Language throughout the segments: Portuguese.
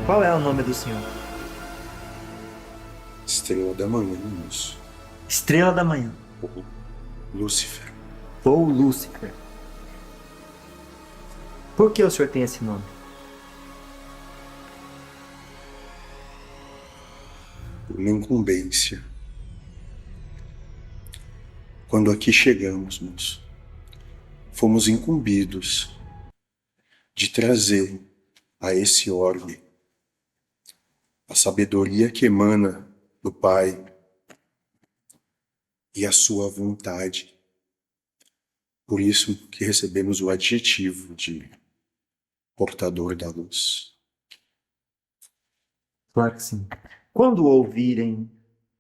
Qual é o nome do senhor? Estrela da manhã, moço. Estrela da Manhã. Ou Lúcifer. Ou Lúcifer. Por que o senhor tem esse nome? Por uma incumbência. Quando aqui chegamos, moço, fomos incumbidos de trazer a esse orbe a sabedoria que emana do Pai e a sua vontade. Por isso que recebemos o adjetivo de portador da luz. Claro que sim. Quando ouvirem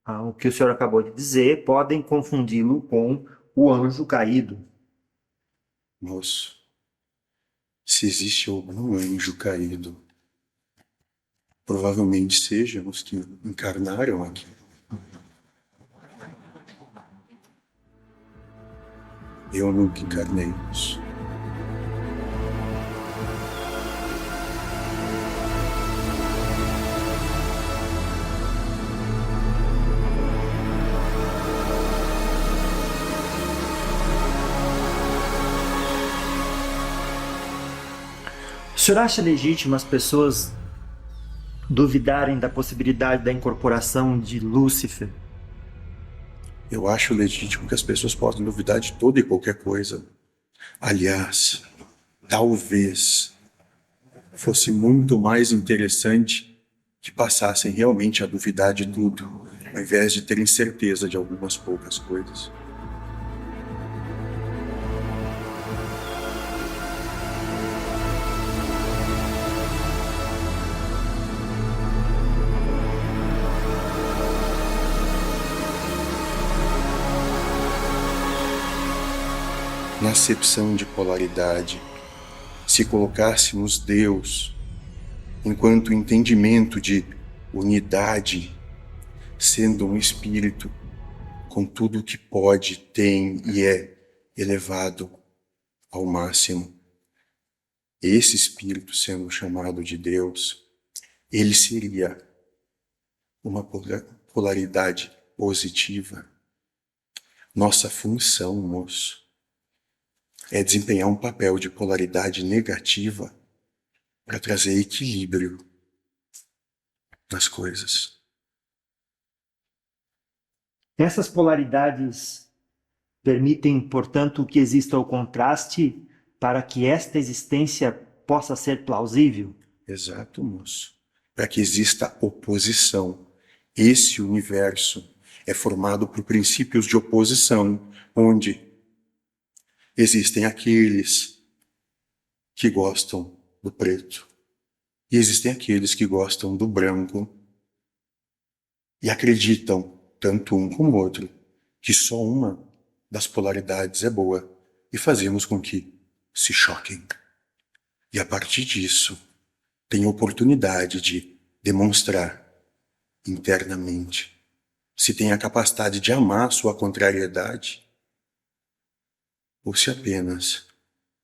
o que o senhor acabou de dizer, podem confundi-lo com o anjo caído. Moço, se existe algum anjo caído, provavelmente sejam os que encarnaram aqui. Eu nunca encarnei, moço. O senhor acha legítimo as pessoas duvidarem da possibilidade da incorporação de Lúcifer? Eu acho legítimo que as pessoas possam duvidar de toda e qualquer coisa. Aliás, talvez fosse muito mais interessante que passassem realmente a duvidar de tudo, ao invés de terem certeza de algumas poucas coisas. Na acepção de polaridade, se colocássemos Deus enquanto entendimento de unidade, sendo um espírito com tudo o que pode, tem e é elevado ao máximo, esse espírito sendo chamado de Deus, ele seria uma polaridade positiva. Nossa função, moço, é desempenhar um papel de polaridade negativa para trazer equilíbrio nas coisas. Essas polaridades permitem, portanto, que exista o contraste para que esta existência possa ser plausível? Exato, moço. Para que exista oposição. Esse universo é formado por princípios de oposição, onde existem aqueles que gostam do preto e existem aqueles que gostam do branco e acreditam, tanto um como o outro, que só uma das polaridades é boa e fazemos com que se choquem. E a partir disso, tem oportunidade de demonstrar internamente se tem a capacidade de amar sua contrariedade ou se apenas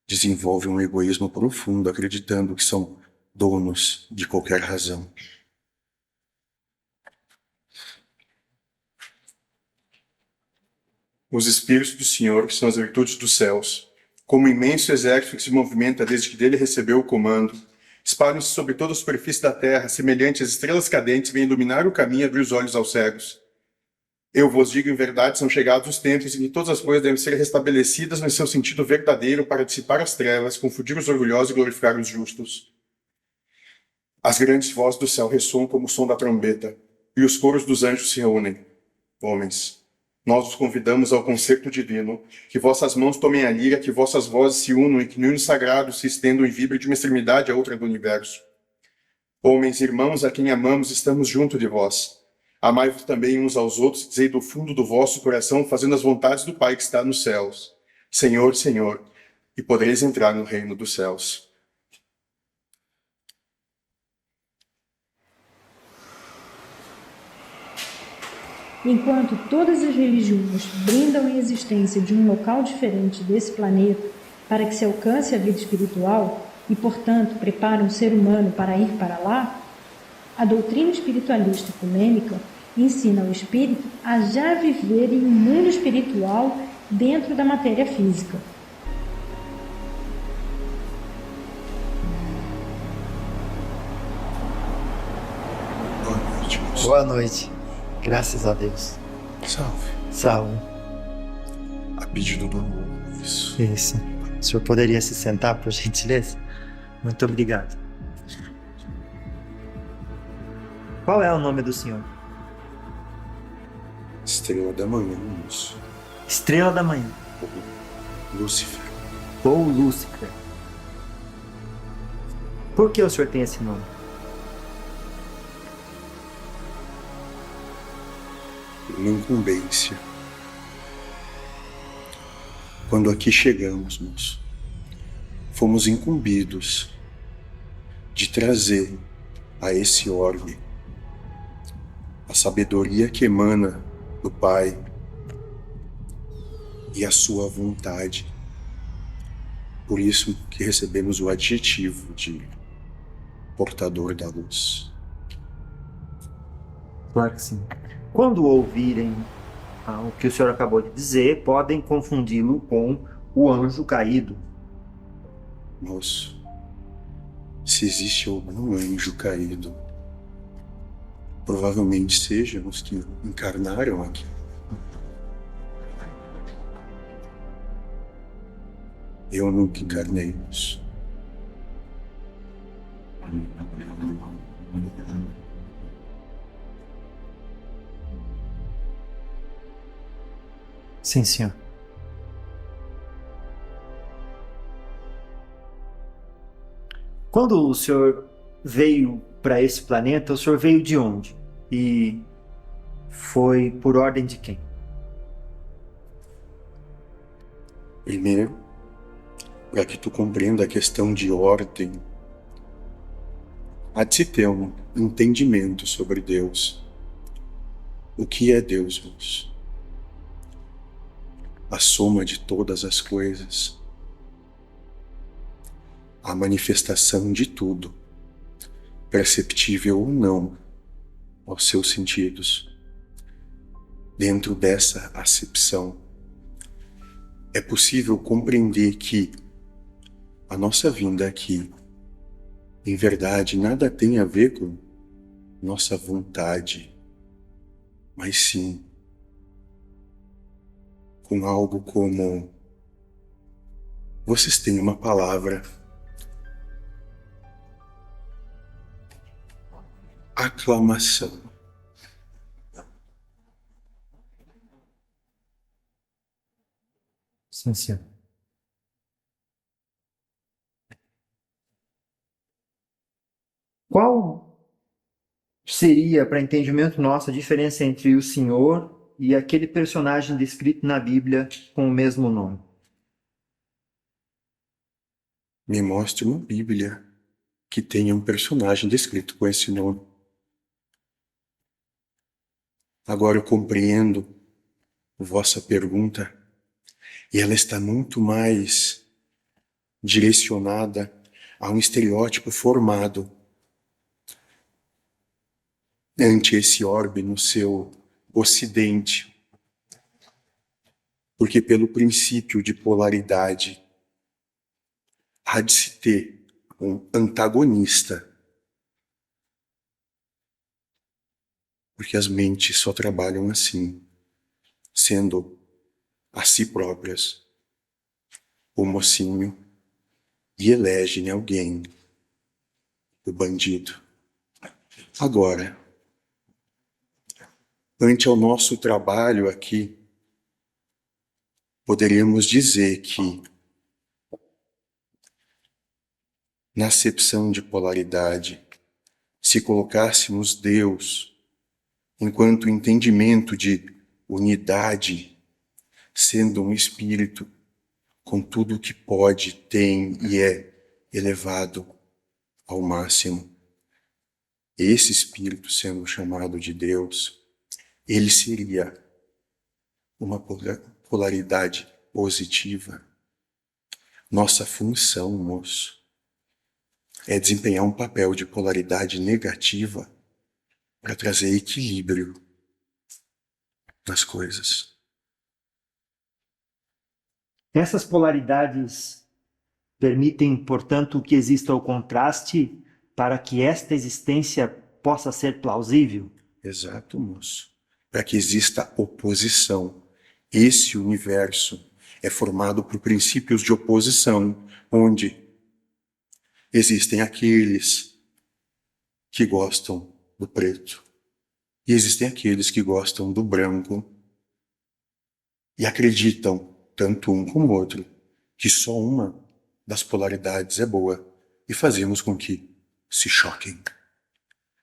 desenvolve um egoísmo profundo, acreditando que são donos de qualquer razão. Os Espíritos do Senhor, que são as virtudes dos céus, como imenso exército que se movimenta desde que dele recebeu o comando, espalham-se sobre toda a superfície da terra, semelhante às estrelas cadentes, vêm iluminar o caminho e abrir os olhos aos cegos. Eu vos digo em verdade, são chegados os tempos em que todas as coisas devem ser restabelecidas no seu sentido verdadeiro para dissipar as trevas, confundir os orgulhosos e glorificar os justos. As grandes vozes do céu ressoam como o som da trombeta, e os coros dos anjos se reúnem. Homens, nós os convidamos ao concerto divino, que vossas mãos tomem a lira, que vossas vozes se unam e que no hino sagrado se estendam e vibrem de uma extremidade a outra do universo. Homens, irmãos, a quem amamos, estamos junto de vós. Amai-vos também uns aos outros, dizei do fundo do vosso coração, fazendo as vontades do Pai que está nos céus. Senhor, Senhor, e podereis entrar no reino dos céus. Enquanto todas as religiões brindam a existência de um local diferente desse planeta para que se alcance a vida espiritual e, portanto, preparam o ser humano para ir para lá, A doutrina espiritualista ecumênica ensina o espírito a já viver em um mundo espiritual dentro da matéria física. Boa noite, moço. Boa noite. Graças a Deus. Salve. Salve. A pedido do Alves. Isso. O senhor poderia se sentar, por gentileza? Muito obrigado. Qual é o nome do senhor? Estrela da manhã, moço. Estrela da Manhã. Lúcifer. Ou Lúcifer. Por que o senhor tem esse nome? Uma incumbência. Quando aqui chegamos, moço, fomos incumbidos de trazer a esse orbe a sabedoria que emana do Pai e a sua vontade. Por isso que recebemos o adjetivo de portador da luz. Claro que sim. Quando ouvirem o que o senhor acabou de dizer, podem confundi-lo com o anjo caído. Moço, se existe algum anjo caído, provavelmente sejam os que encarnaram aqui. Eu nunca encarnei, moço. Sim, senhor. Quando o senhor veio para esse planeta, o senhor veio de onde? E foi por ordem de quem? Primeiro, para que tu compreenda a questão de ordem, há de se ter um entendimento sobre Deus. O que é Deus, moço? A soma de todas as coisas. A manifestação de tudo, perceptível ou não aos seus sentidos. Dentro dessa acepção, é possível compreender que a nossa vinda aqui, em verdade, nada tem a ver com nossa vontade, mas sim com algo como: vocês têm uma palavra, aclamação. Sim, senhor. Qual seria, para entendimento nosso, a diferença entre o senhor e aquele personagem descrito na Bíblia com o mesmo nome? Me mostre uma Bíblia que tenha um personagem descrito com esse nome. Agora eu compreendo vossa pergunta, e ela está muito mais direcionada a um estereótipo formado ante esse orbe no seu ocidente. Porque pelo princípio de polaridade, há de se ter um antagonista. Porque as mentes só trabalham assim, sendo a si próprias o mocinho, e elegem alguém, o bandido. Agora, ante ao nosso trabalho aqui, poderíamos dizer que, na acepção de polaridade, se colocássemos Deus enquanto entendimento de unidade, sendo um espírito com tudo o que pode, tem e é elevado ao máximo, esse espírito sendo chamado de Deus, ele seria uma polaridade positiva. Nossa função, moço, é desempenhar um papel de polaridade negativa para trazer equilíbrio nas coisas. Essas polaridades permitem, portanto, que exista o contraste para que esta existência possa ser plausível? Exato, moço. Para que exista oposição. Esse universo é formado por princípios de oposição, onde existem aqueles que gostam do preto e existem aqueles que gostam do branco e acreditam, tanto um como o outro, que só uma das polaridades é boa e fazemos com que se choquem.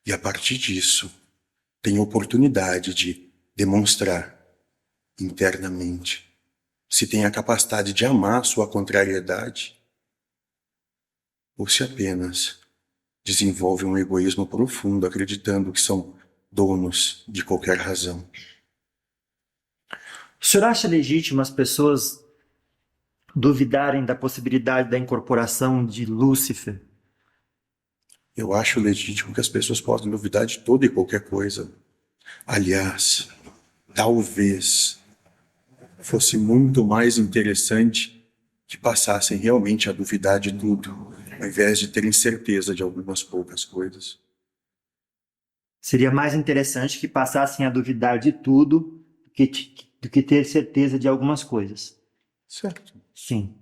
E a partir disso, tem oportunidade de demonstrar internamente se tem a capacidade de amar sua contrariedade ou se apenas desenvolve um egoísmo profundo, acreditando que são donos de qualquer razão. O senhor acha legítimo as pessoas duvidarem da possibilidade da incorporação de Lúcifer? Eu acho legítimo que as pessoas possam duvidar de toda e qualquer coisa. Aliás, talvez fosse muito mais interessante que passassem realmente a duvidar de tudo, ao invés de terem certeza de algumas poucas coisas. Seria mais interessante que passassem a duvidar de tudo do que ter certeza de algumas coisas. Certo. Sim.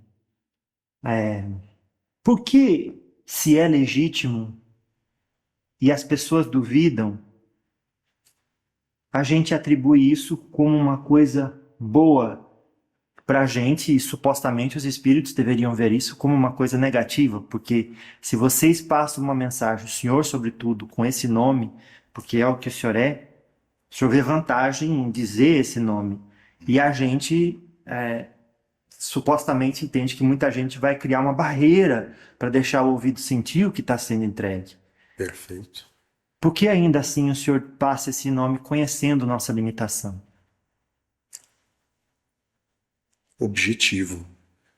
Por que, se é legítimo e as pessoas duvidam, a gente atribui isso como uma coisa boa para a gente e supostamente os espíritos deveriam ver isso como uma coisa negativa? Porque se vocês passam uma mensagem, o Senhor sobretudo, com esse nome, porque é o que o Senhor é, o Senhor vê vantagem em dizer esse nome. E a gente supostamente entende que muita gente vai criar uma barreira para deixar o ouvido sentir o que está sendo entregue. Perfeito. Por que ainda assim o Senhor passa esse nome conhecendo nossa limitação? Objetivo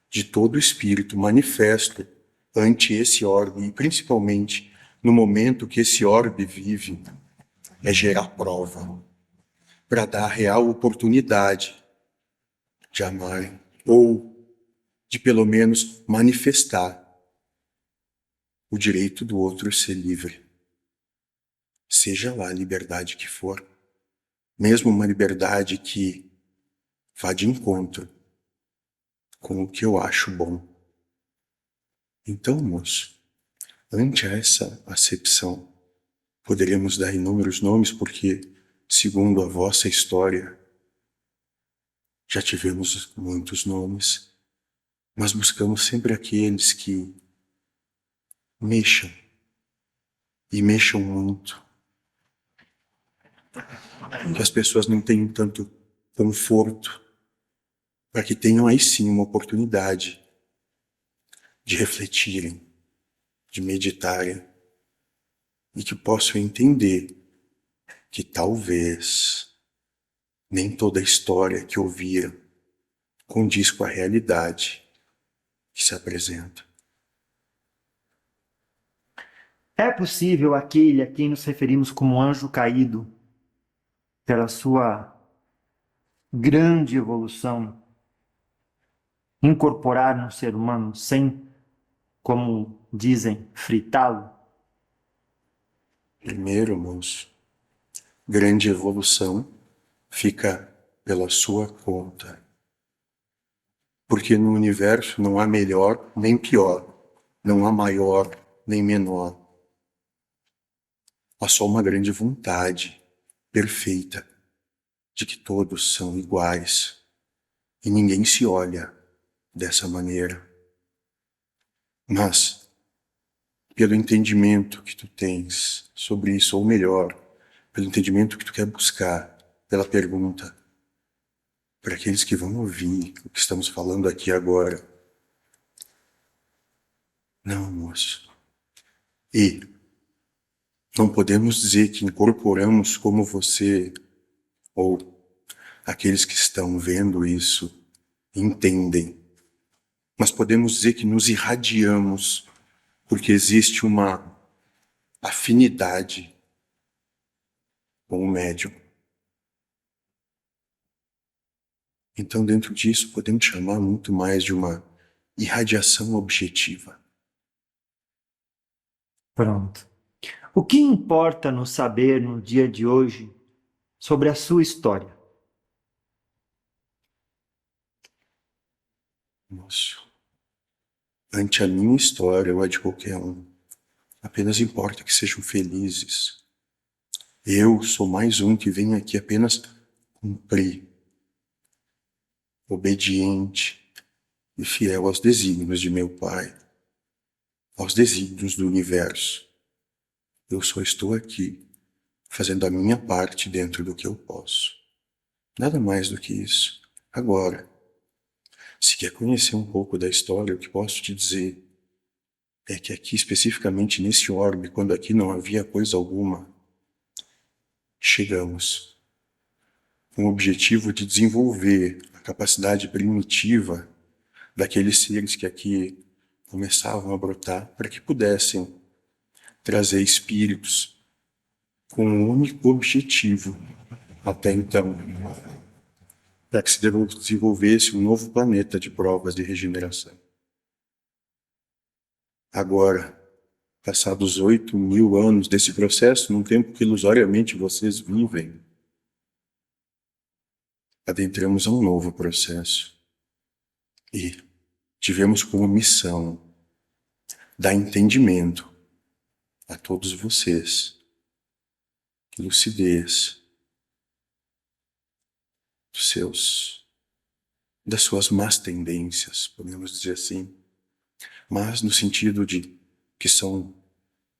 de todo espírito manifesto ante esse orbe, e principalmente no momento que esse orbe vive, é gerar prova, para dar a real oportunidade de amar, ou de pelo menos manifestar o direito do outro ser livre. Seja lá a liberdade que for, mesmo uma liberdade que vá de encontro com o que eu acho bom. Então, moço, ante essa acepção, poderíamos dar inúmeros nomes, porque, segundo a vossa história, já tivemos muitos nomes, mas buscamos sempre aqueles que mexam, e mexam muito, que as pessoas não tenham tanto conforto, para que tenham aí sim uma oportunidade de refletirem, de meditarem, e que possam entender que talvez nem toda a história que ouviram condiz com a realidade que se apresenta. É possível aquele a quem nos referimos como anjo caído, pela sua grande evolução, incorporar no ser humano sem, como dizem, fritá-lo? Primeiro, moço, grande evolução fica pela sua conta. Porque no universo não há melhor nem pior, não há maior nem menor. Há só uma grande vontade perfeita de que todos são iguais e ninguém se olha dessa maneira. Mas, pelo entendimento que tu tens sobre isso, ou melhor, pelo entendimento que tu quer buscar, pela pergunta, para aqueles que vão ouvir o que estamos falando aqui agora. Não, moço. E não podemos dizer que incorporamos como você, ou aqueles que estão vendo isso, entendem. Mas podemos dizer que nos irradiamos, porque existe uma afinidade com o médium. Então, dentro disso, podemos chamar muito mais de uma irradiação objetiva. Pronto. O que importa nos saber no dia de hoje sobre a sua história? Nossa. Ante a minha história ou a de qualquer um, apenas importa que sejam felizes. Eu sou mais um que vem aqui apenas cumprir, obediente e fiel aos desígnios de meu Pai, aos desígnios do universo. Eu só estou aqui, fazendo a minha parte dentro do que eu posso. Nada mais do que isso. Agora, se quer conhecer um pouco da história, o que posso te dizer é que aqui, especificamente nesse orbe, quando aqui não havia coisa alguma, chegamos com o objetivo de desenvolver a capacidade primitiva daqueles seres que aqui começavam a brotar para que pudessem trazer espíritos com um único objetivo, até então, para que se desenvolvesse um novo planeta de provas de regeneração. Agora, passados 8.000 anos desse processo, num tempo que ilusoriamente vocês vivem, adentramos a um novo processo e tivemos como missão dar entendimento a todos vocês, lucidez das suas más tendências, podemos dizer assim, mas no sentido de que são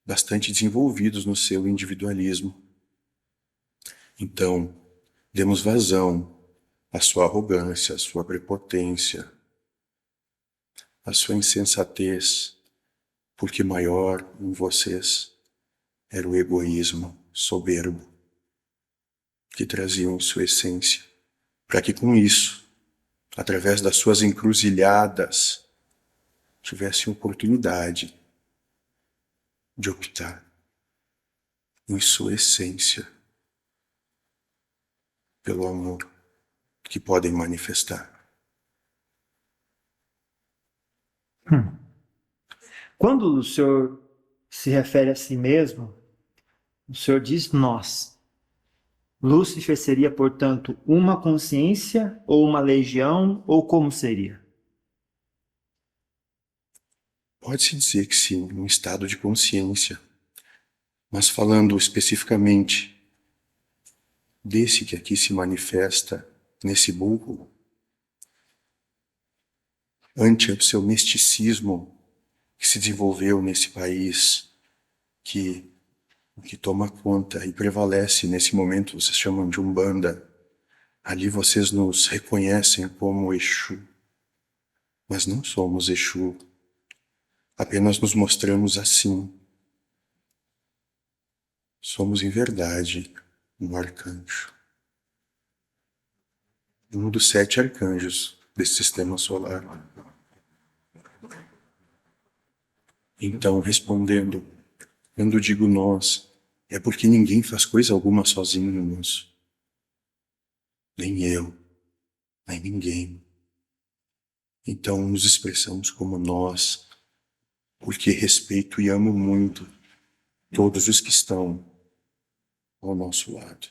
bastante desenvolvidos no seu individualismo. Então, demos vazão à sua arrogância, à sua prepotência, à sua insensatez, porque maior em vocês era o egoísmo soberbo que traziam sua essência, para que com isso, através das suas encruzilhadas, tivessem oportunidade de optar em sua essência pelo amor que podem manifestar. Quando o senhor se refere a si mesmo, o senhor diz nós. Lúcifer seria, portanto, uma consciência ou uma legião, ou como seria? Pode-se dizer que sim, um estado de consciência, mas falando especificamente desse que aqui se manifesta nesse burro, ante o seu misticismo que se desenvolveu nesse país, que toma conta e prevalece nesse momento, vocês chamam de Umbanda. Ali vocês nos reconhecem como Exu, mas não somos Exu, apenas nos mostramos assim. Somos em verdade um arcanjo, um dos 7 arcanjos desse sistema solar. Então, respondendo, quando digo nós, é porque ninguém faz coisa alguma sozinho, moço. Nem eu, nem ninguém. Então, nos expressamos como nós, porque respeito e amo muito todos os que estão ao nosso lado.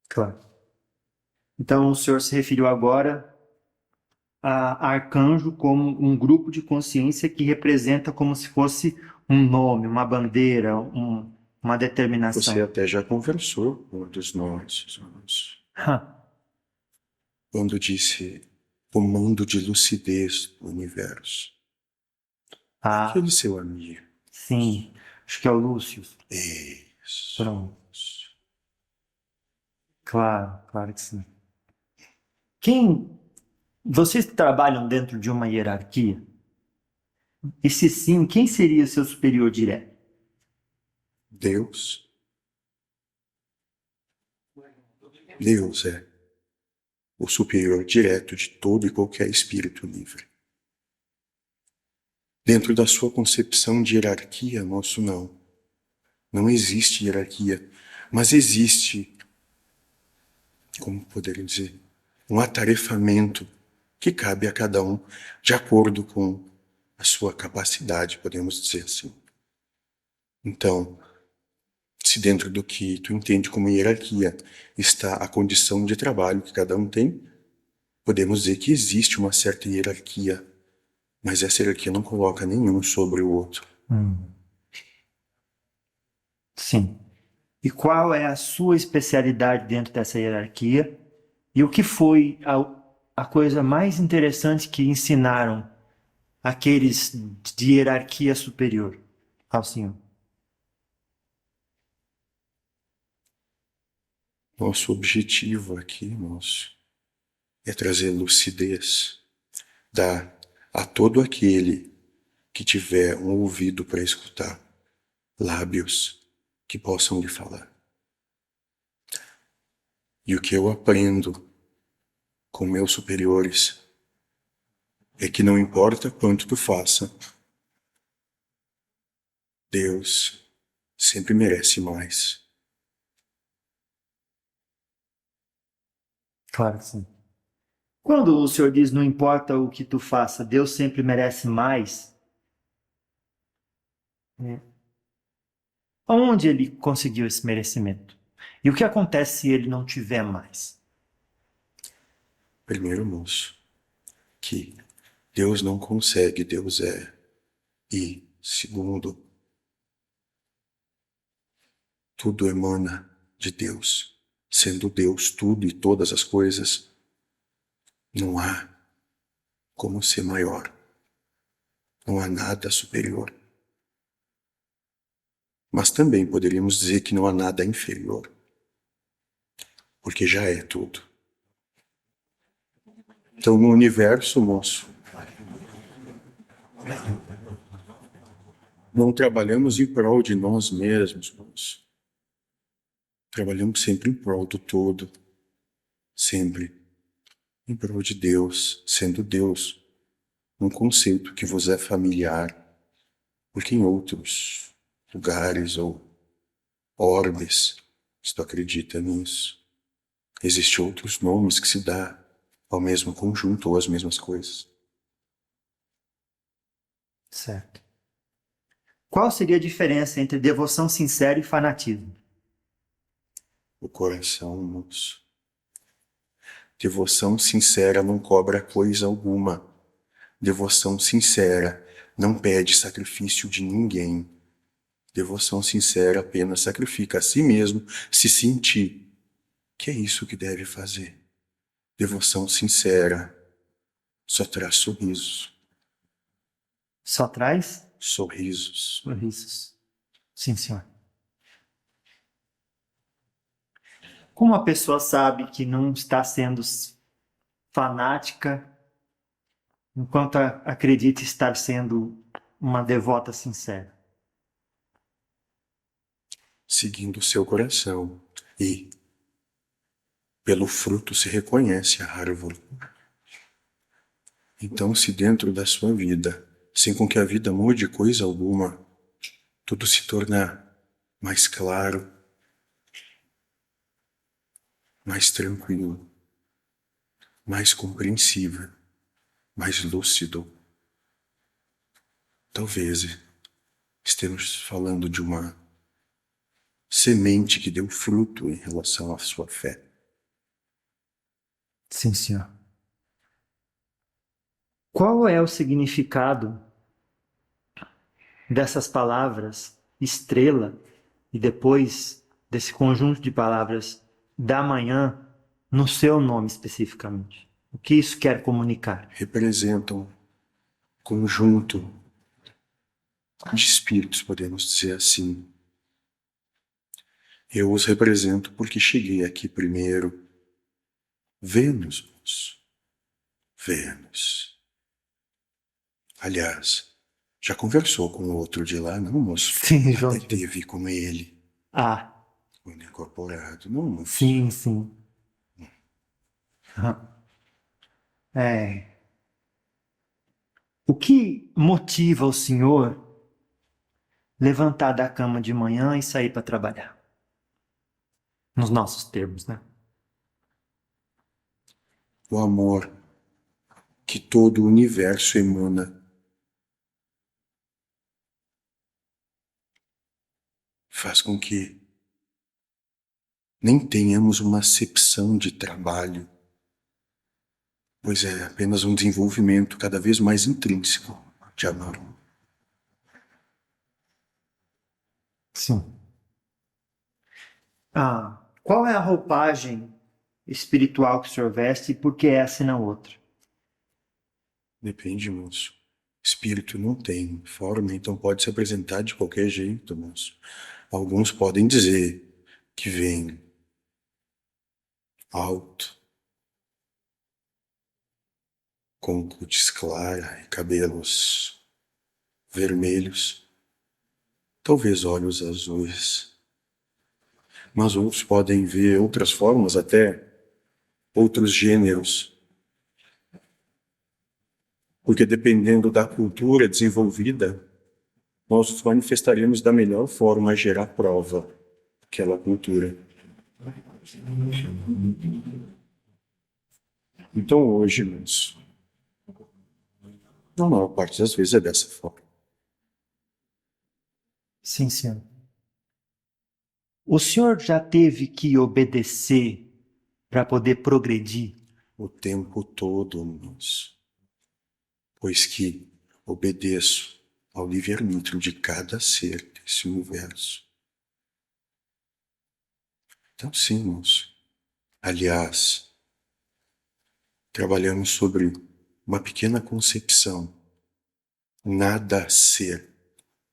Claro. Então, o senhor se referiu agora a arcanjo como um grupo de consciência que representa como se fosse um nome, uma bandeira, uma determinação. Você até já conversou com um dos nossos, quando disse comando de lucidez do universo. Aquele seu amigo. Sim, acho que é o Lúcio. Isso. Pronto. Claro que sim. Vocês trabalham dentro de uma hierarquia? E se sim, quem seria seu superior direto? Deus. Deus é o superior direto de todo e qualquer espírito livre. Dentro da sua concepção de hierarquia, nosso não. Não existe hierarquia, mas existe, como poderia dizer, um atarefamento que cabe a cada um de acordo com a sua capacidade, podemos dizer assim. Então, se dentro do que tu entende como hierarquia está a condição de trabalho que cada um tem, podemos dizer que existe uma certa hierarquia, mas essa hierarquia não coloca nenhum sobre o outro. Sim. E qual é a sua especialidade dentro dessa hierarquia? E o que foi a coisa mais interessante que ensinaram aqueles de hierarquia superior ao senhor? Nosso objetivo aqui, moço, é trazer lucidez, dar a todo aquele que tiver um ouvido para escutar, lábios que possam lhe falar. E o que eu aprendo com meus superiores é que não importa quanto tu faça, Deus sempre merece mais. Claro que sim. Quando o senhor diz não importa o que tu faça, Deus sempre merece mais, onde ele conseguiu esse merecimento? E o que acontece se ele não tiver mais? Primeiro, moço, que Deus não consegue, Deus é. E, segundo, tudo emana de Deus. Sendo Deus tudo e todas as coisas, não há como ser maior. Não há nada superior. Mas também poderíamos dizer que não há nada inferior, porque já é tudo. Então, no universo, moço, não trabalhamos em prol de nós mesmos, moço. Trabalhamos sempre em prol do todo, sempre em prol de Deus, sendo Deus um conceito que vos é familiar, porque em outros lugares ou orbes, se tu acredita nisso, existem outros nomes que se dá ao mesmo conjunto ou às mesmas coisas. Certo. Qual seria a diferença entre devoção sincera e fanatismo? O coração, moço. Devoção sincera não cobra coisa alguma. Devoção sincera não pede sacrifício de ninguém. Devoção sincera apenas sacrifica a si mesmo se sentir que é isso que deve fazer. Devoção sincera só traz sorrisos. Só traz Sorrisos. sorrisos. Sim, senhor. Como a pessoa sabe que não está sendo fanática enquanto acredita estar sendo uma devota sincera? Seguindo o seu coração. E pelo fruto se reconhece a árvore. Então, se dentro da sua vida, sem com que a vida mude coisa alguma, tudo se tornar mais claro, mais tranquilo, mais compreensível, mais lúcido, talvez estejamos falando de uma semente que deu fruto em relação à sua fé. Sim, senhor. Qual é o significado dessas palavras estrela e depois desse conjunto de palavras da manhã no seu nome especificamente? O que isso quer comunicar? Representam conjunto de espíritos, podemos dizer assim. Eu os represento porque cheguei aqui primeiro. Vênus, moço. Vênus. Aliás, já conversou com o outro de lá, não, moço? Sim, João. Até teve com ele, Ah, quando incorporado, não, moço? sim, sim. É. O que motiva o senhor levantar da cama de manhã e sair para trabalhar. Nos nossos termos, né? O amor que todo o universo emana faz com que nem tenhamos uma acepção de trabalho, pois é apenas um desenvolvimento cada vez mais intrínseco de amor. Sim. Qual é a roupagem espiritual que o senhor veste e por que essa e não outra? Depende, moço. Espírito não tem forma, então pode se apresentar de qualquer jeito, moço. Alguns podem dizer que vem alto, com cútis clara e cabelos vermelhos, talvez olhos azuis. Mas outros podem ver outras formas, até outros gêneros. Porque dependendo da cultura desenvolvida, nós nos manifestaremos da melhor forma a gerar prova daquela cultura. Então hoje, moço, na maior parte das vezes é dessa forma. Sim, senhor. O senhor já teve que obedecer para poder progredir? O tempo todo, moço. Pois que obedeço ao livre-arbítrio de cada ser desse universo. Então sim, moço. Aliás, trabalhamos sobre uma pequena concepção. Nada ser,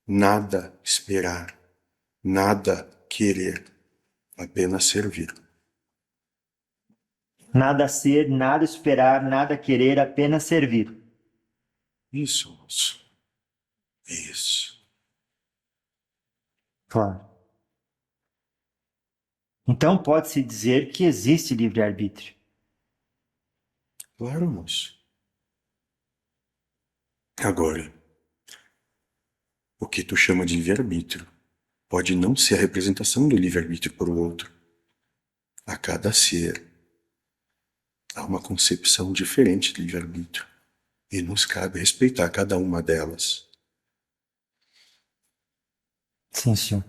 nada esperar, nada querer, apenas servir. Nada ser, nada esperar, nada querer, apenas servir. Isso, moço. Isso. Claro. Então pode-se dizer que existe livre-arbítrio. Claro, moço. Agora, o que tu chama de livre-arbítrio pode não ser a representação do livre-arbítrio para o outro. A cada ser há uma concepção diferente de livre-arbítrio e nos cabe respeitar cada uma delas. Sim, senhor.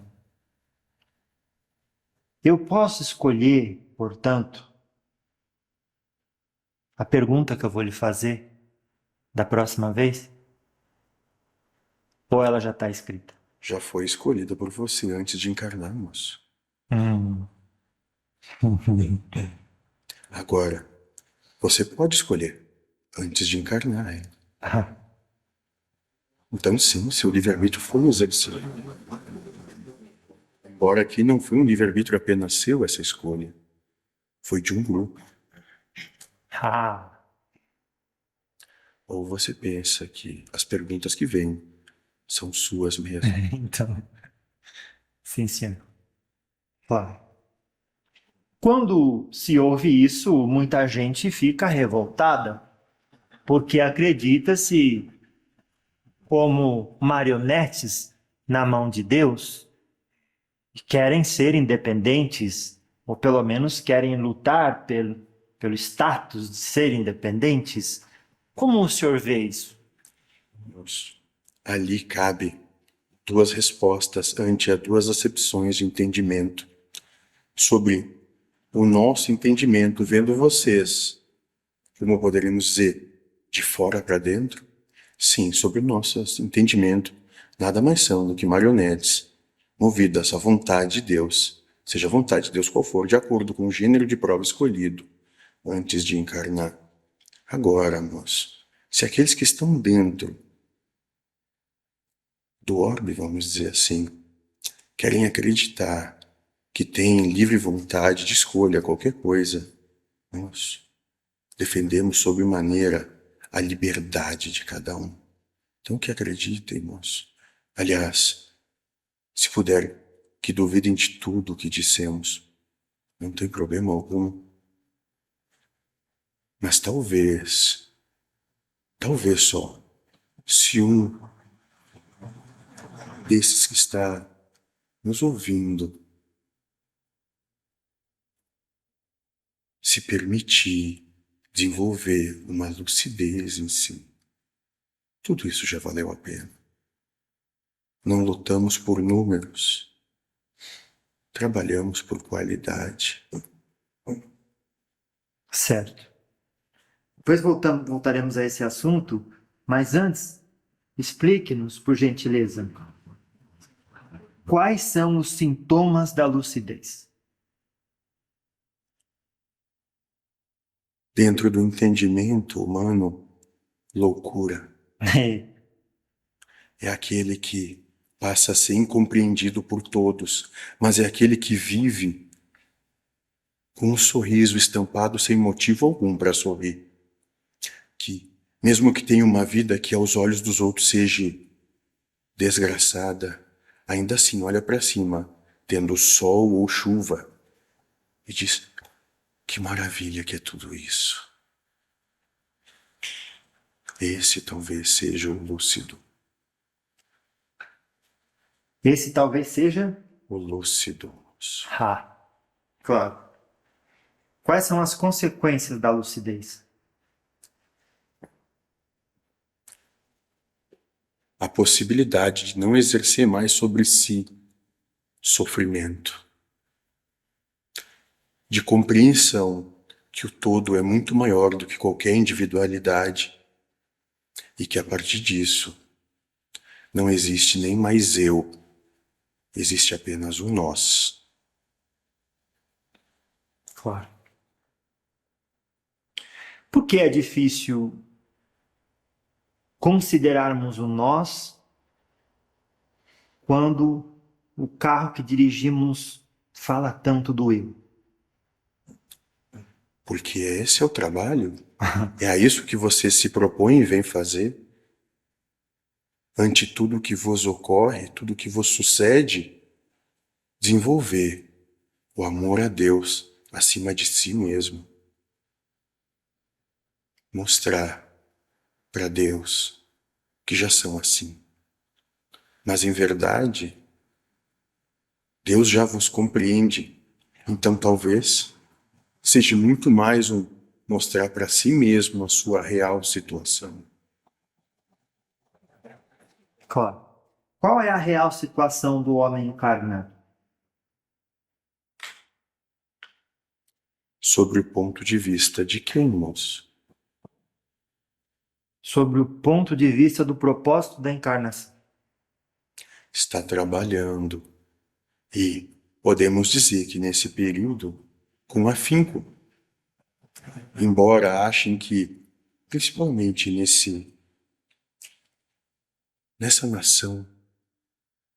Eu posso escolher, portanto, a pergunta que eu vou lhe fazer da próxima vez? Ou ela já está escrita? Já foi escolhida por você antes de encarnar, moço. Agora, você pode escolher antes de encarnar ela. Então sim, seu livre-arbítrio foi exercido. Embora aqui não foi um livre-arbítrio apenas seu essa escolha. Foi de um grupo. Ou você pensa que as perguntas que vêm são suas mesmo? Então, sim, senhor. Claro. Quando se ouve isso, muita gente fica revoltada, porque acredita-se como marionetes na mão de Deus, querem ser independentes, ou pelo menos querem lutar pelo status de ser independentes. Como o senhor vê isso? Ali cabe duas respostas ante as duas acepções de entendimento sobre o nosso entendimento, vendo vocês, como poderíamos dizer, de fora para dentro. Sim, sobre o nosso entendimento, nada mais são do que marionetes, movidas à vontade de Deus, seja a vontade de Deus qual for, de acordo com o gênero de prova escolhido antes de encarnar. Agora, moço, se aqueles que estão dentro do orbe, vamos dizer assim, querem acreditar que têm livre vontade de escolha qualquer coisa, nós defendemos sob maneira a liberdade de cada um. Então que acreditem, moço. Aliás, se puder, que duvidem de tudo o que dissemos. Não tem problema algum. Mas talvez só, se um desses que está nos ouvindo se permitir desenvolver uma lucidez em si, tudo isso já valeu a pena. Não lutamos por números, trabalhamos por qualidade. Certo. Depois voltaremos a esse assunto, mas antes, explique-nos, por gentileza, quais são os sintomas da lucidez? Dentro do entendimento humano, loucura é aquele que passa a ser incompreendido por todos, mas é aquele que vive com um sorriso estampado sem motivo algum para sorrir. Que, mesmo que tenha uma vida que aos olhos dos outros seja desgraçada, ainda assim olha para cima, tendo sol ou chuva, e diz: que maravilha que é tudo isso. Esse talvez seja o lúcido. Esse talvez seja... O lúcido. Claro. Quais são as consequências da lucidez? A possibilidade de não exercer mais sobre si sofrimento, de compreensão que o todo é muito maior do que qualquer individualidade e que a partir disso não existe nem mais eu, existe apenas o nós. Claro. Por que é difícil considerarmos o nós quando o carro que dirigimos fala tanto do eu? Porque esse é o trabalho. É a isso que você se propõe e vem fazer. Ante tudo que vos ocorre, tudo que vos sucede, desenvolver o amor a Deus acima de si mesmo. Mostrar para Deus que já são assim. Mas em verdade, Deus já vos compreende. Então talvez seja muito mais um mostrar para si mesmo a sua real situação. Claro. Qual é a real situação do homem encarnado? Sobre o ponto de vista de quem, moço? Sobre o ponto de vista do propósito da encarnação. Está trabalhando. E podemos dizer que nesse período, com afinco, embora achem que, principalmente nessa nação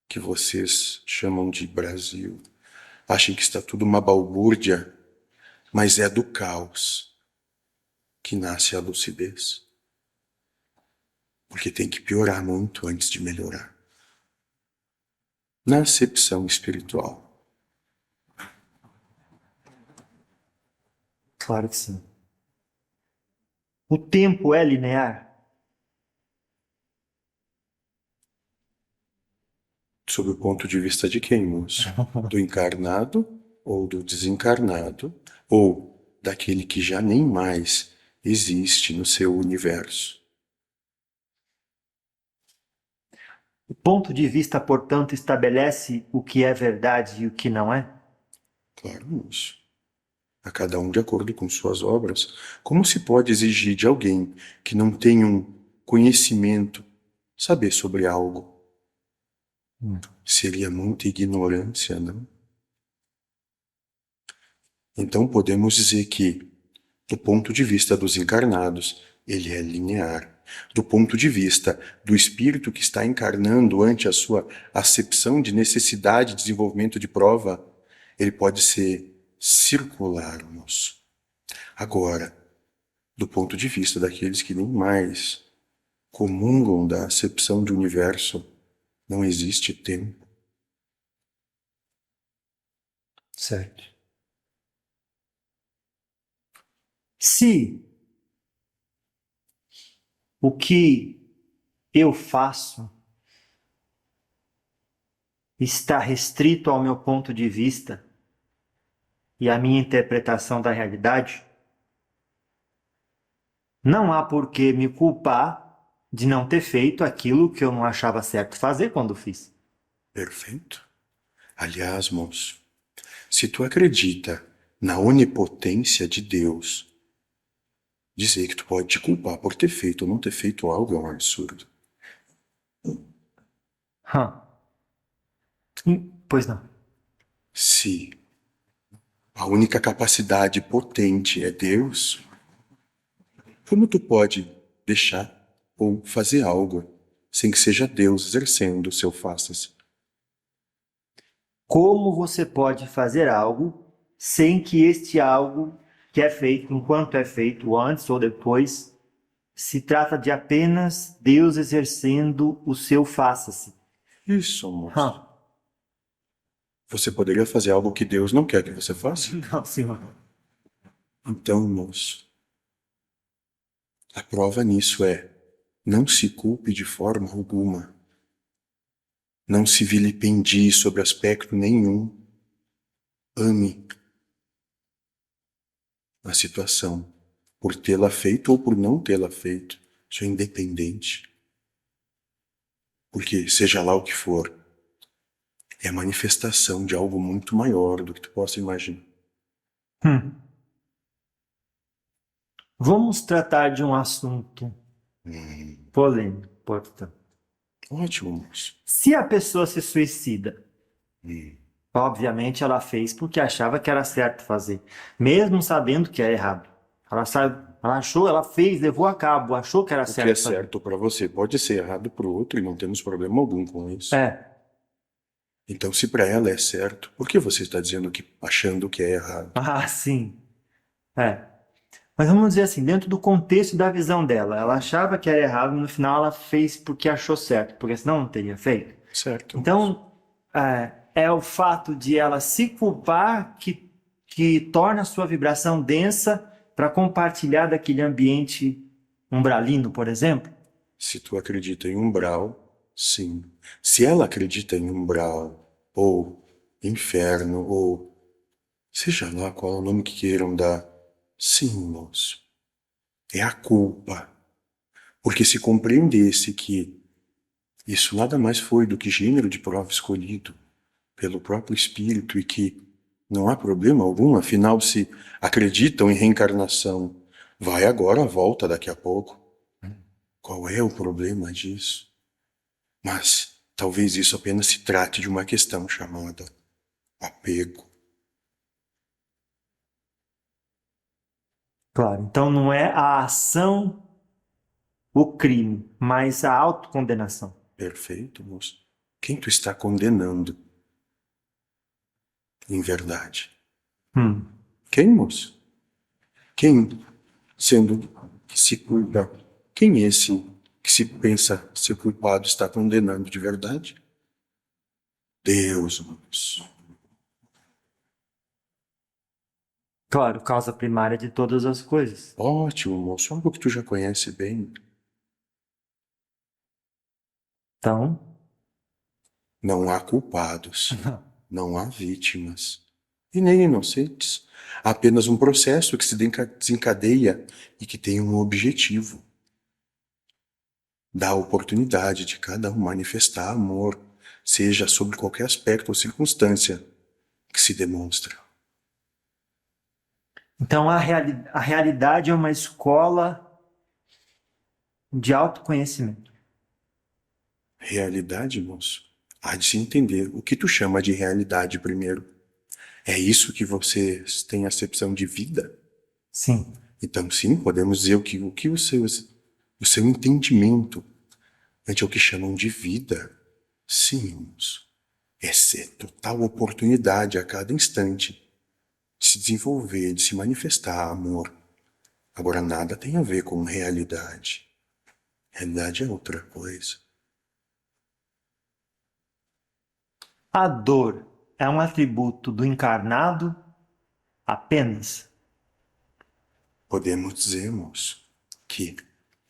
que vocês chamam de Brasil, achem que está tudo uma balbúrdia, mas é do caos que nasce a lucidez. Porque tem que piorar muito antes de melhorar. Na acepção espiritual. Claro que sim. O tempo é linear? Sob o ponto de vista de quem, moço? Do encarnado ou do desencarnado? Ou daquele que já nem mais existe no seu universo? O ponto de vista, portanto, estabelece o que é verdade e o que não é? Claro, moço. A cada um de acordo com suas obras. Como se pode exigir de alguém que não tem um conhecimento saber sobre algo? Seria muita ignorância, não? Então podemos dizer que, do ponto de vista dos encarnados, ele é linear. Do ponto de vista do espírito que está encarnando ante a sua acepção de necessidade de desenvolvimento de prova, ele pode ser circular, moço. Agora, do ponto de vista daqueles que nem mais comungam da acepção de universo, não existe tempo. Certo. Se o que eu faço está restrito ao meu ponto de vista e à minha interpretação da realidade, não há por que me culpar de não ter feito aquilo que eu não achava certo fazer quando fiz. Perfeito. Aliás, moço, se tu acredita na onipotência de Deus, dizer que tu pode te culpar por ter feito ou não ter feito algo é um absurdo. Pois não. Se a única capacidade potente é Deus, como tu pode deixar ou fazer algo sem que seja Deus exercendo o seu faça-se? Como você pode fazer algo sem que este algo que é feito, enquanto é feito, antes ou depois, se trata de apenas Deus exercendo o seu faça-se? Isso, moço. Você poderia fazer algo que Deus não quer que você faça? Não, senhor. Então, moço, a prova nisso é: não se culpe de forma alguma. Não se vilipendie sobre aspecto nenhum. Ame a situação por tê-la feito ou por não tê-la feito. Isso é independente. Porque, seja lá o que for, é a manifestação de algo muito maior do que tu possa imaginar. Vamos tratar de um assunto polêmico, portanto. Ótimo, moço. Se a pessoa se suicida, obviamente ela fez porque achava que era certo fazer, mesmo sabendo que é errado. Ela achou, ela fez, levou a cabo, achou que era O que certo é fazer. certo para você pode ser errado para o outro e não temos problema algum com isso. Então, se para ela é certo, por que você está dizendo que achando que é errado? Ah, sim. Mas vamos dizer assim, dentro do contexto da visão dela, ela achava que era errado, no final ela fez porque achou certo, porque senão não teria feito. Certo. Então, é o fato de ela se culpar que torna a sua vibração densa para compartilhar daquele ambiente umbralino, por exemplo? Se tu acredita em umbral, sim. Se ela acredita em umbral, ou inferno, ou seja lá qual é o nome que queiram dar, sim, moço. É a culpa. Porque se compreendesse que isso nada mais foi do que gênero de prova escolhido pelo próprio Espírito e que não há problema algum, afinal, se acreditam em reencarnação, vai agora, volta daqui a pouco. Qual é o problema disso? Mas talvez isso apenas se trate de uma questão chamada apego. Claro, então não é a ação o crime, mas a autocondenação. Perfeito, moço. Quem tu está condenando? Em verdade. Quem, moço? Quem, sendo que se culpa, quem esse que se pensa ser culpado está condenando de verdade? Deus, moço. Claro, causa primária de todas as coisas. Ótimo, moço. Algo que tu já conhece bem. Então, Não há culpados. Não há vítimas. E nem inocentes. Há apenas um processo que se desencadeia e que tem um objetivo. Dá a oportunidade de cada um manifestar amor, seja sobre qualquer aspecto ou circunstância que se demonstra. então a realidade é uma escola de autoconhecimento. Realidade, moço, há de se entender o que tu chama de realidade primeiro. É isso que vocês têm acepção de vida? Sim. Então, sim, podemos dizer o que o seu entendimento ante o que chamam de vida. Sim, moço. Essa é total oportunidade a cada instante de se desenvolver, de se manifestar amor. Agora, nada tem a ver com realidade. Realidade é outra coisa. A dor é um atributo do encarnado apenas? Podemos dizer, moço, que,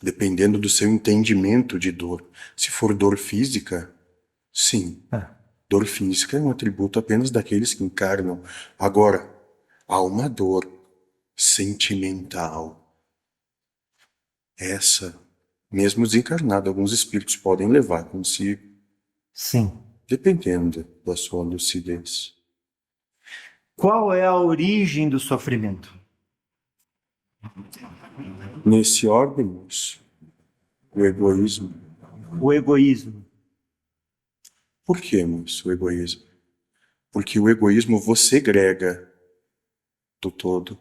dependendo do seu entendimento de dor, se for dor física, sim. Dor física é um atributo apenas daqueles que encarnam. Agora, há uma dor sentimental. Essa, mesmo desencarnada, alguns espíritos podem levar consigo, Sim. dependendo da sua lucidez. Qual é a origem do sofrimento? Nesse órgãos, o egoísmo. O egoísmo. Por que, moço, o egoísmo? Porque o egoísmo vos segrega do todo.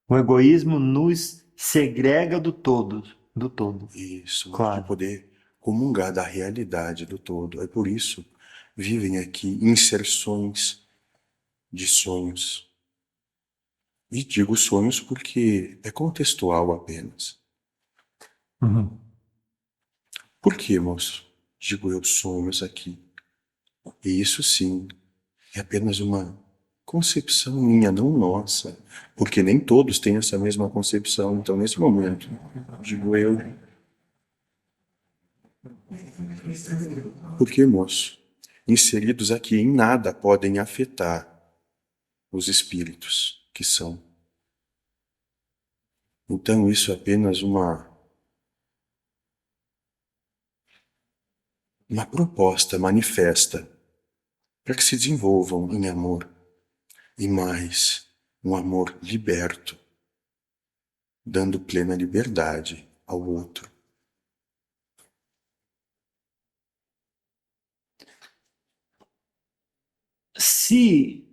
O egoísmo nos segrega do todo. Do todo. Isso, Claro. de poder comungar da realidade do todo. É por isso vivem aqui inserções de sonhos. E digo sonhos porque é contextual apenas. Uhum. Por que, moço? Digo eu sonhos aqui. E isso sim, é apenas uma concepção minha, não nossa. Porque nem todos têm essa mesma concepção. Então, nesse momento, digo eu. Porque, moço, inseridos aqui em nada podem afetar os espíritos que são. Então, isso é apenas uma proposta manifesta para que se desenvolvam em amor, e mais, um amor liberto, dando plena liberdade ao outro. Se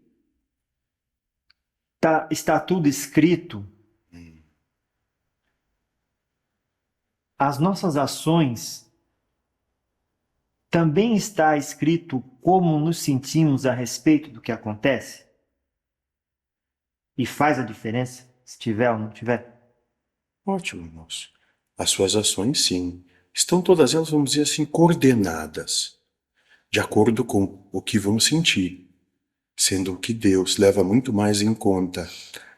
está tudo escrito, as nossas ações também está escrito como nos sentimos a respeito do que acontece? E faz a diferença, se tiver ou não tiver? Ótimo, moço. As suas ações, sim, estão todas elas, vamos dizer assim, coordenadas, de acordo com o que vamos sentir, sendo que Deus leva muito mais em conta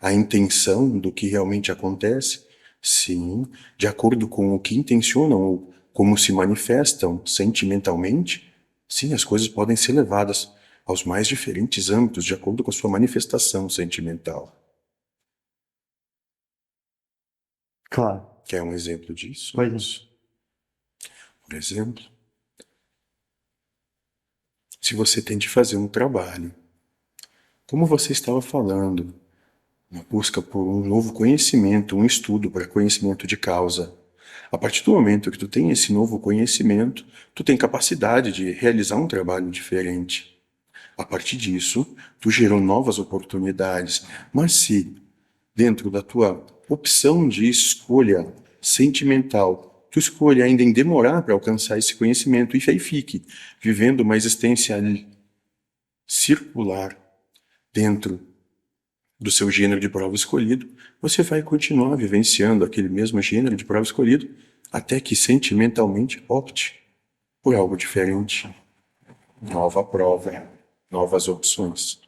a intenção do que realmente acontece, sim, de acordo com o que intencionam ou como se manifestam sentimentalmente, sim, as coisas podem ser levadas aos mais diferentes âmbitos de acordo com a sua manifestação sentimental. Claro. Quer um exemplo disso? Pois é. Moço? Por exemplo, se você tem de fazer um trabalho, como você estava falando, uma busca por um novo conhecimento, um estudo para conhecimento de causa. A partir do momento que tu tem esse novo conhecimento, tu tem capacidade de realizar um trabalho diferente. A partir disso, tu gerou novas oportunidades. Mas se, dentro da tua opção de escolha sentimental, tu escolhe ainda em demorar para alcançar esse conhecimento e aí fique vivendo uma existência circular dentro do seu gênero de prova escolhido, você vai continuar vivenciando aquele mesmo gênero de prova escolhido até que sentimentalmente opte por algo diferente. Nova prova, novas opções.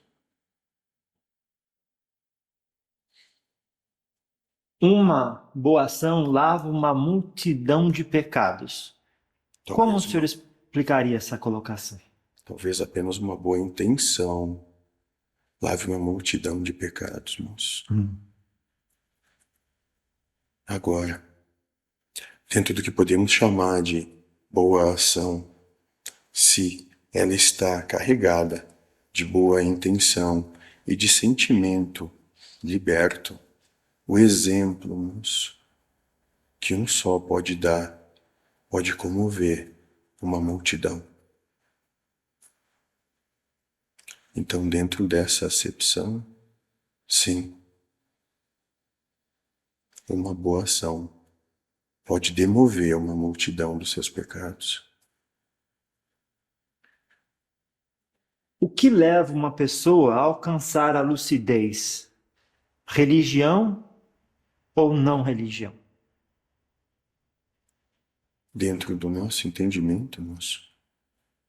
Uma boa ação lava uma multidão de pecados. Como o senhor explicaria essa colocação? Talvez apenas uma boa intenção lave uma multidão de pecados, moço. Agora, dentro do que podemos chamar de boa ação, se ela está carregada de boa intenção e de sentimento liberto, o exemplo, moço, que um só pode dar, pode comover uma multidão. Então, dentro dessa acepção, sim, uma boa ação pode demover uma multidão dos seus pecados. O que leva uma pessoa a alcançar a lucidez? Religião ou não religião? Dentro do nosso entendimento, moço,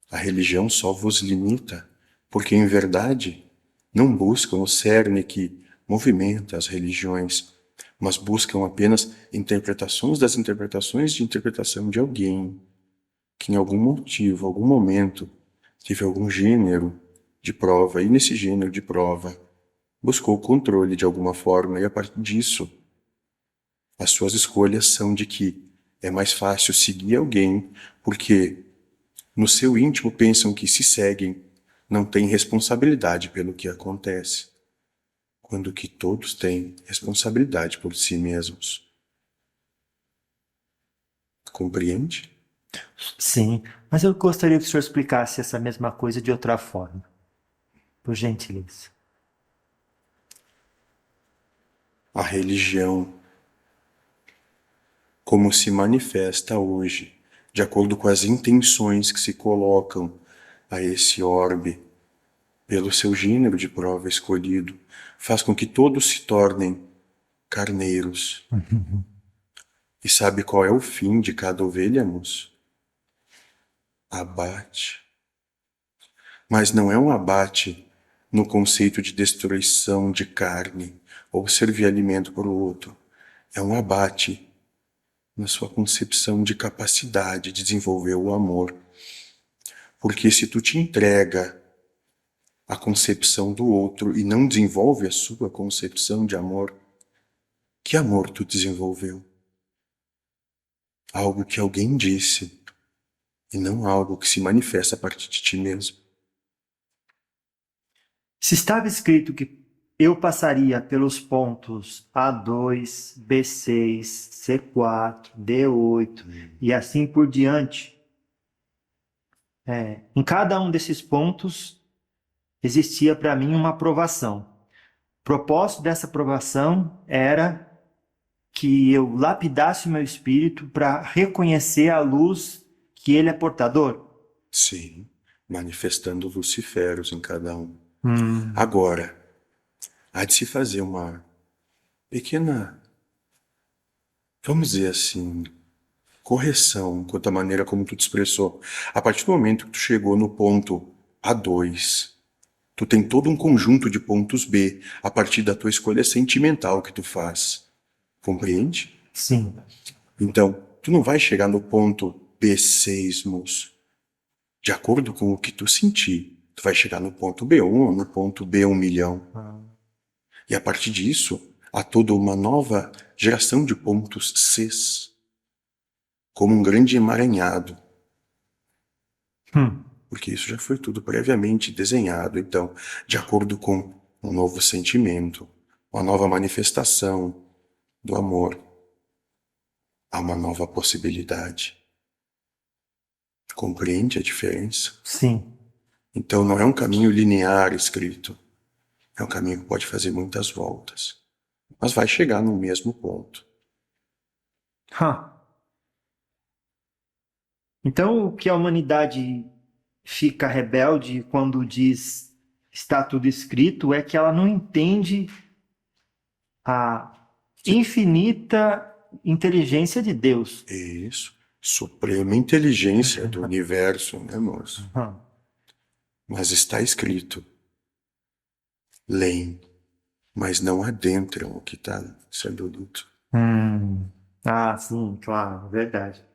a religião só vos limita, porque em verdade não buscam o cerne que movimenta as religiões, mas buscam apenas interpretações das interpretações de interpretação de alguém. que em algum motivo, algum momento, teve algum gênero de prova, e nesse gênero de prova buscou o controle de alguma forma, e a partir disso, as suas escolhas são de que é mais fácil seguir alguém, porque no seu íntimo pensam que se seguem, não têm responsabilidade pelo que acontece, quando que todos têm responsabilidade por si mesmos. Compreende? Sim, mas eu gostaria que o senhor explicasse essa mesma coisa de outra forma, por gentileza. A religião, como se manifesta hoje, de acordo com as intenções que se colocam a esse orbe, pelo seu gênero de prova escolhido, faz com que todos se tornem carneiros. E sabe qual é o fim de cada ovelha, moço? Abate. Mas não é um abate no conceito de destruição de carne ou servir alimento para o outro. É um abate na sua concepção de capacidade de desenvolver o amor. Porque se tu te entrega à concepção do outro e não desenvolve a sua concepção de amor, que amor tu desenvolveu? Algo que alguém disse e não algo que se manifesta a partir de ti mesmo. Se estava escrito que eu passaria pelos pontos A2, B6, C4, D8 e assim por diante, em cada um desses pontos existia para mim uma aprovação. O propósito dessa aprovação era que eu lapidasse o meu espírito para reconhecer a luz que ele é portador. Sim, manifestando luciferos em cada um. Agora, há de se fazer uma pequena, vamos dizer assim, correção quanto à maneira como tu te expressou. A partir do momento que tu chegou no ponto A2, tu tem todo um conjunto de pontos B a partir da tua escolha sentimental que tu faz. Compreende? Sim. Então, tu não vai chegar no ponto B6, moço, de acordo com o que tu sentir. Tu vai chegar no ponto B1 ou no ponto B1 milhão. E a partir disso, há toda uma nova geração de pontos Cs, como um grande emaranhado. Porque isso já foi tudo previamente desenhado. Então, de acordo com um novo sentimento, uma nova manifestação do amor, há uma nova possibilidade. Compreende a diferença? Sim. Então não é um caminho linear escrito. É um caminho que pode fazer muitas voltas. Mas vai chegar no mesmo ponto. Então, o que a humanidade fica rebelde quando diz está tudo escrito é que ela não entende a infinita inteligência de Deus. Isso. Suprema inteligência do universo, né, moço? Mas está escrito. Leem, mas não adentram o que está sendo dito. Ah, sim, claro, verdade.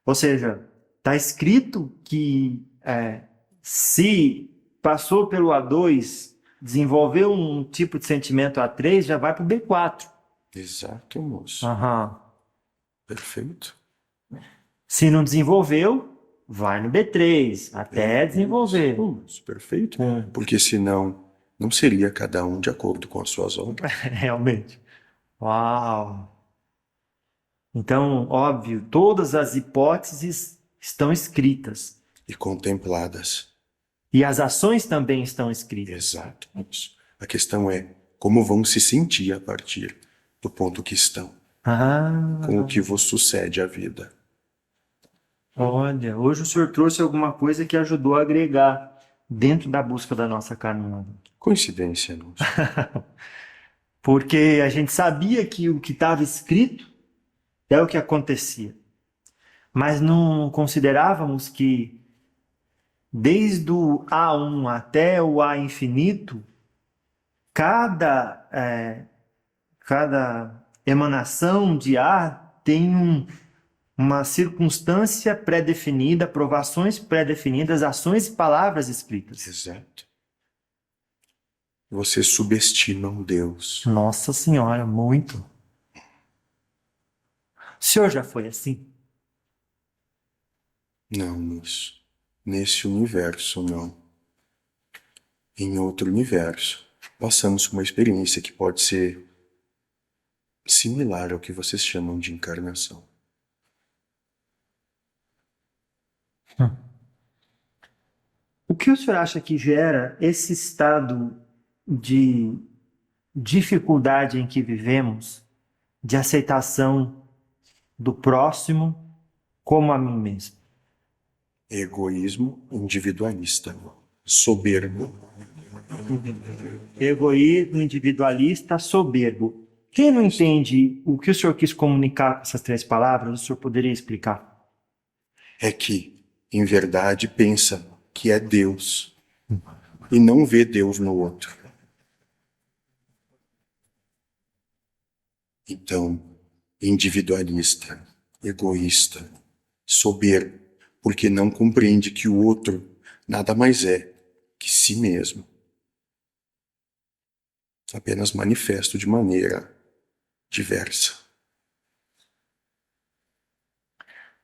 Ou seja, está escrito que se passou pelo A2, desenvolveu um tipo de sentimento A3, já vai para o B4. Exato, moço. Perfeito. Se não desenvolveu, vai no B3, até desenvolver. Isso, perfeito. Porque senão não seria cada um de acordo com as suas obras. Realmente. Uau! Então, óbvio, todas as hipóteses estão escritas. E contempladas. E as ações também estão escritas. Exato. Isso. A questão é como vão se sentir a partir do ponto que estão. Com o que vos sucede à vida. Olha, hoje o senhor trouxe alguma coisa que ajudou a agregar dentro da busca da nossa caminhada. Coincidência, não? Porque a gente sabia que o que estava escrito é o que acontecia. Mas não considerávamos que desde o A1 até o A infinito, cada emanação de A tem uma circunstância pré-definida, provações pré-definidas, ações e palavras escritas. Exato. Você subestima um Deus. Nossa Senhora, muito. O senhor já foi assim? Não, moço. Nesse universo, não. Em outro universo, passamos por uma experiência que pode ser similar ao que vocês chamam de encarnação. O que o senhor acha que gera esse estado de dificuldade em que vivemos, de aceitação do próximo como a mim mesmo? Egoísmo individualista, soberbo. Egoísmo, individualista, soberbo. Quem não entende o que o senhor quis comunicar com essas 3 palavras, o senhor poderia explicar? É que, em verdade, pensa que é Deus e não vê Deus no outro. Então, individualista, egoísta, soberbo, porque não compreende que o outro nada mais é que si mesmo. Apenas manifesto de maneira diversa.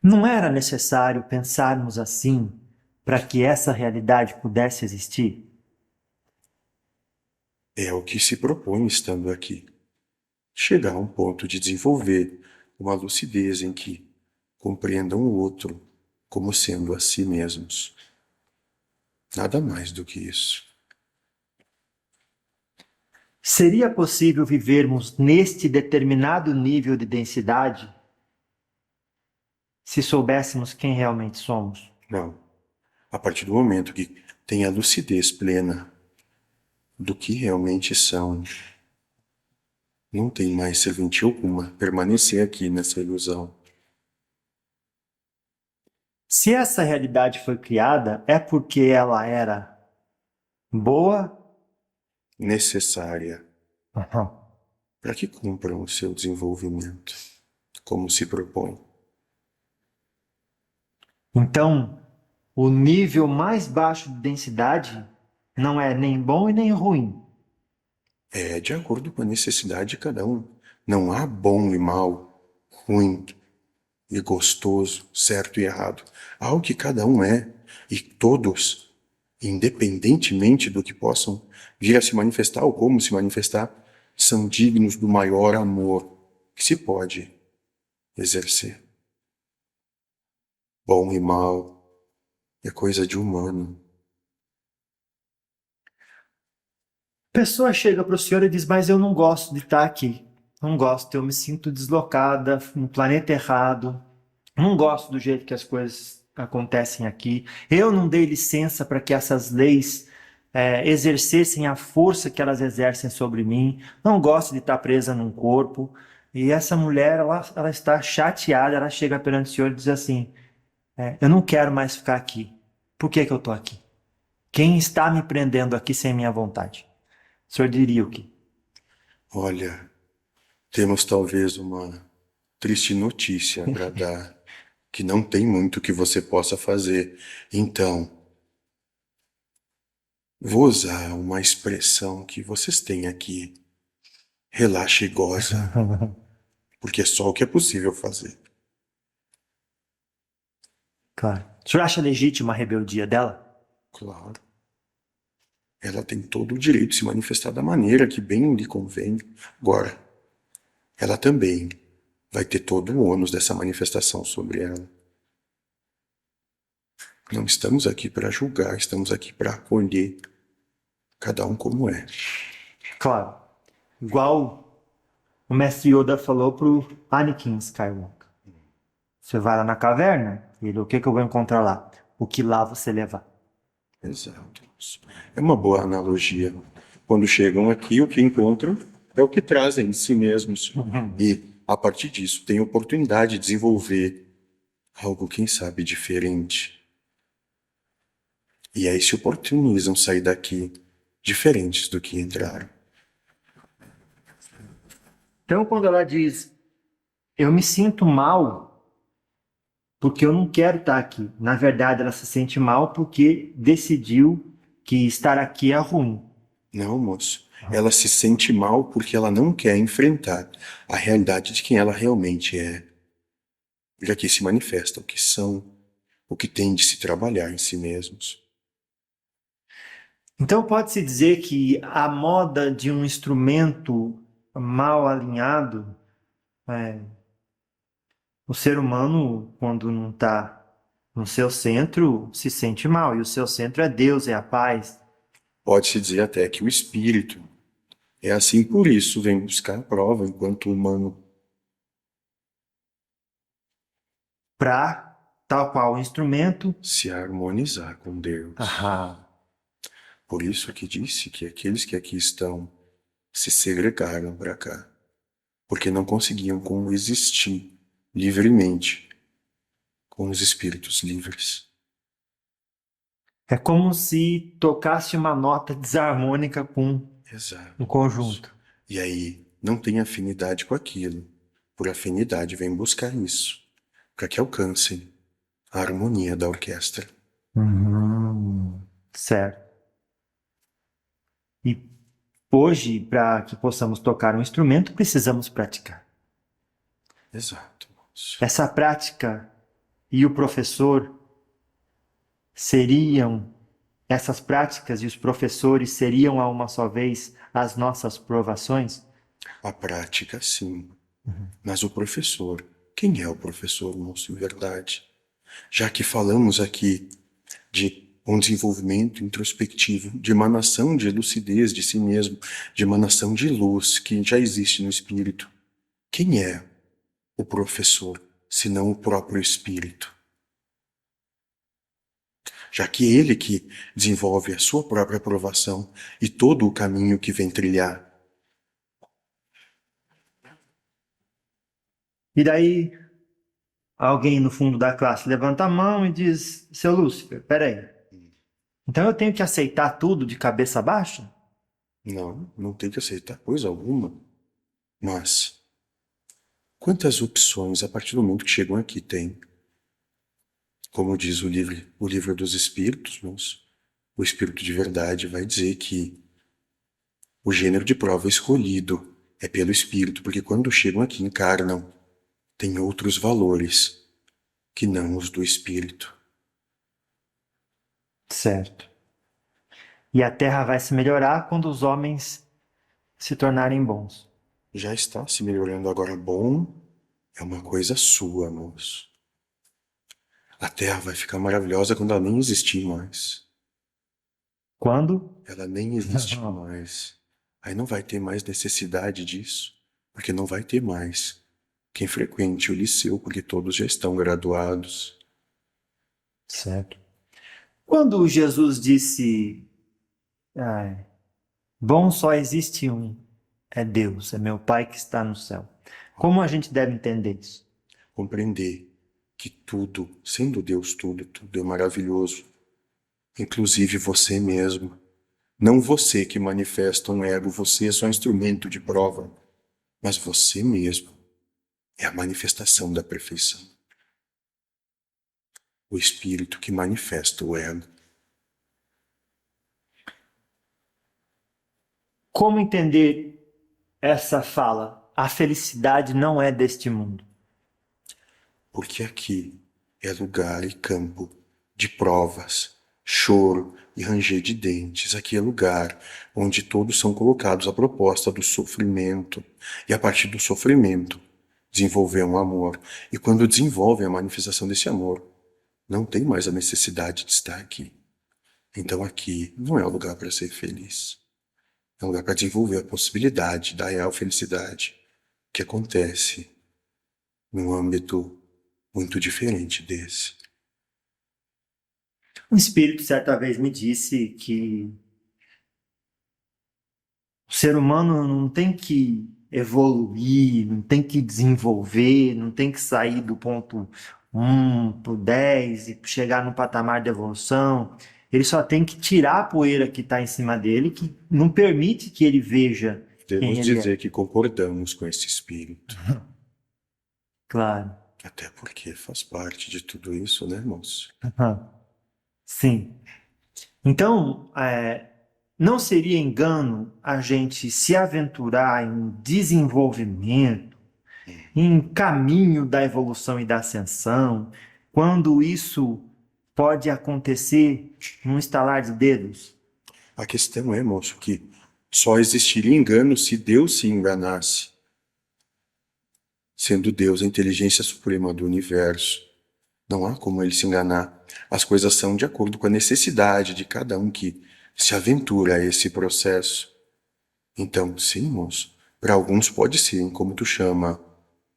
Não era necessário pensarmos assim para que essa realidade pudesse existir? É o que se propõe estando aqui. Chegar a um ponto de desenvolver uma lucidez em que compreendam o outro como sendo a si mesmos. Nada mais do que isso. Seria possível vivermos neste determinado nível de densidade se soubéssemos quem realmente somos? Não. A partir do momento que tem a lucidez plena do que realmente são, não tem mais serventia alguma permanecer aqui nessa ilusão. Se essa realidade foi criada, é porque ela era boa? Necessária Uhum. para que cumpram o seu desenvolvimento, como se propõe. Então, o nível mais baixo de densidade não é nem bom e nem ruim. É de acordo com a necessidade de cada um. Não há bom e mal, ruim e gostoso, certo e errado. Há o que cada um é, e todos, independentemente do que possam vir a se manifestar ou como se manifestar, são dignos do maior amor que se pode exercer. Bom e mal é coisa de humano. A pessoa chega para o senhor e diz, mas eu não gosto de estar aqui. Não gosto, eu me sinto deslocada, no planeta errado. Não gosto do jeito que as coisas acontecem aqui. Eu não dei licença para que essas leis exercessem a força que elas exercem sobre mim. Não gosto de estar presa num corpo. E essa mulher, ela está chateada, ela chega perante o senhor e diz assim, eu não quero mais ficar aqui. Por que eu estou aqui? Quem está me prendendo aqui sem minha vontade? O senhor diria o quê? Olha, temos talvez uma triste notícia para dar, que não tem muito que você possa fazer. Então, vou usar uma expressão que vocês têm aqui. Relaxa e goza, porque é só o que é possível fazer. Claro. O senhor acha legítima a rebeldia dela? Claro. Ela tem todo o direito de se manifestar da maneira que bem lhe convém. Agora, ela também vai ter todo o ônus dessa manifestação sobre ela. Não estamos aqui para julgar, estamos aqui para acolher cada um como é. Claro. Igual o mestre Yoda falou pro Anakin Skywalker. Você vai lá na caverna, ele, o que eu vou encontrar lá? O que lá você levar. Exato. É uma boa analogia. Quando chegam aqui, o que encontram é o que trazem de si mesmos. E, a partir disso, têm oportunidade de desenvolver algo, quem sabe, diferente. E aí se oportunizam sair daqui diferentes do que entraram. Então, quando ela diz, eu me sinto mal porque eu não quero estar aqui. Na verdade, ela se sente mal porque decidiu que estar aqui é ruim. Não, moço. Ela se sente mal porque ela não quer enfrentar a realidade de quem ela realmente é. Já que se manifesta o que são, o que tem de se trabalhar em si mesmos. Então pode-se dizer que a moda de um instrumento mal alinhado, o ser humano, quando não está no seu centro, se sente mal. E o seu centro é Deus, é a paz. Pode-se dizer até que o espírito é assim, por isso vem buscar a prova enquanto humano. Para, tal qual o instrumento, Se harmonizar com Deus. Por isso que disse que aqueles que aqui estão se segregaram para cá, porque não conseguiam coexistir livremente com os espíritos livres. é como se tocasse uma nota desarmônica com Exato. um conjunto. E aí não tem afinidade com aquilo. Por afinidade vem buscar isso, para que alcancem a harmonia da orquestra. Certo. E hoje, para que possamos tocar um instrumento, precisamos praticar. Exato, moço. Essa prática e o professor seriam, essas práticas e os professores seriam a uma só vez as nossas provações? A prática, sim. Mas o professor, quem é o professor, moço, em verdade? Já que falamos aqui de um desenvolvimento introspectivo, de emanação de lucidez de si mesmo, de emanação de luz que já existe no espírito. Quem é o professor, senão o próprio espírito? Já que ele que desenvolve a sua própria aprovação e todo o caminho que vem trilhar. E daí, alguém no fundo da classe levanta a mão e diz: Seu Lúcifer, peraí. Então eu tenho que aceitar tudo de cabeça baixa? Não, não tem que aceitar coisa alguma. Mas quantas opções a partir do momento que chegam aqui tem? Como diz o livro dos Espíritos, moço, o Espírito de Verdade vai dizer que o gênero de prova escolhido é pelo Espírito, porque quando chegam aqui encarnam, tem outros valores que não os do Espírito. Certo. E a Terra vai se melhorar quando os homens se tornarem bons. Já está se melhorando agora. Bom é uma coisa sua, moço. A Terra vai ficar maravilhosa quando ela nem existir mais. Quando? Ela nem existe mais. Aí não vai ter mais necessidade disso, porque não vai ter mais quem frequente o liceu, porque todos já estão graduados. Certo. Quando Jesus disse, bom só existe um, é Deus, é meu Pai que está no céu. Como a gente deve entender isso? Compreender que tudo, sendo Deus tudo é maravilhoso. Inclusive você mesmo. Não você que manifesta um ego, você é só instrumento de prova, mas você mesmo é a manifestação da perfeição. O espírito que manifesta o ego. Como entender essa fala? A felicidade não é deste mundo. Porque aqui é lugar e campo de provas, choro e ranger de dentes. Aqui é lugar onde todos são colocados à proposta do sofrimento. E a partir do sofrimento, desenvolver um amor. E quando desenvolvem a manifestação desse amor, não tem mais a necessidade de estar aqui. Então aqui não é o lugar para ser feliz. É um lugar para desenvolver a possibilidade da real felicidade que acontece num âmbito muito diferente desse. Um espírito certa vez me disse que o ser humano não tem que evoluir, não tem que desenvolver, não tem que sair do ponto 1 para o 10 e chegar no patamar de evolução. Ele só tem que tirar a poeira que está em cima dele, que não permite que ele veja quem Devemos ele dizer é. que concordamos com esse espírito. Claro. Até porque faz parte de tudo isso, né, moço? Aham. Sim. Então, não seria engano a gente se aventurar em desenvolvimento, em caminho da evolução e da ascensão, quando isso pode acontecer num estalar de dedos? A questão é, moço, que só existiria engano se Deus se enganasse. Sendo Deus a inteligência suprema do universo, não há como ele se enganar. As coisas são de acordo com a necessidade de cada um que se aventura a esse processo. Então, sim, moço, para alguns pode ser, como tu chama,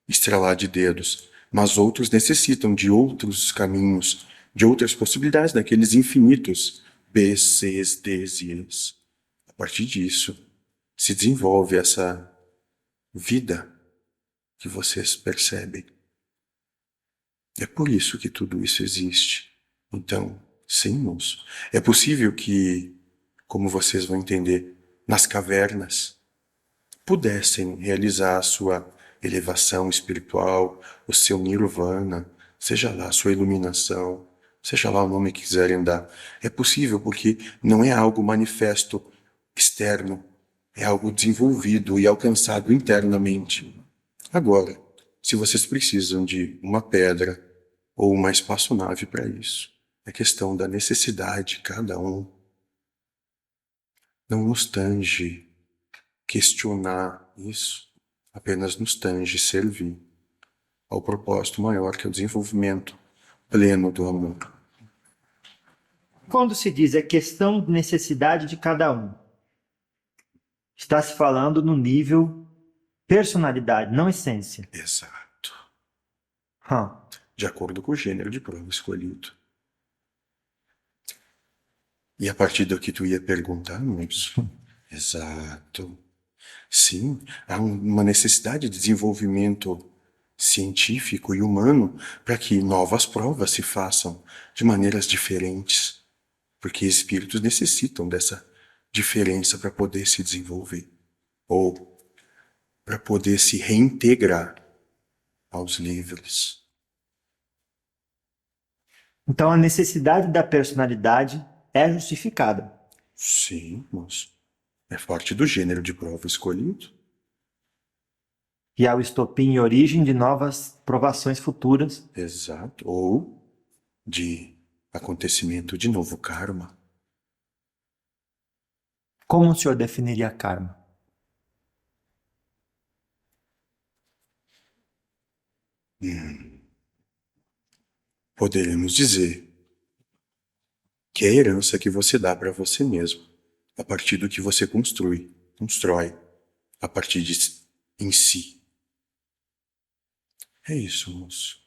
estralar de dedos, mas outros necessitam de outros caminhos, de outras possibilidades, daqueles infinitos Bs, Cs, Ds e Es. A partir disso, se desenvolve essa vida que vocês percebem. É por isso que tudo isso existe. Então, sim, moço, é possível que, como vocês vão entender, nas cavernas, pudessem realizar a sua elevação espiritual, o seu nirvana, seja lá a sua iluminação, seja lá o nome que quiserem dar. É possível porque não é algo manifesto externo, é algo desenvolvido e alcançado internamente. Agora, se vocês precisam de uma pedra ou uma espaçonave para isso, é questão da necessidade de cada um. Não nos tange questionar isso, apenas nos tange servir ao propósito maior que é o desenvolvimento pleno do amor. Quando se diz é questão de necessidade de cada um, está se falando no nível personalidade, não essência. Exato. De acordo com o gênero de prova escolhido. E a partir do que tu ia perguntar, moço? Exato. Sim, há uma necessidade de desenvolvimento científico e humano para que novas provas se façam de maneiras diferentes, porque espíritos necessitam dessa diferença para poder se desenvolver ou para poder se reintegrar aos livres. Então a necessidade da personalidade é justificada. Sim, moço. É parte do gênero de prova escolhido. E é o estopim e origem de novas provações futuras. Exato. Ou de acontecimento de novo karma. Como o senhor definiria karma? Poderemos dizer que é a herança que você dá para você mesmo, a partir do que você constrói, a partir de em si. É isso, moço.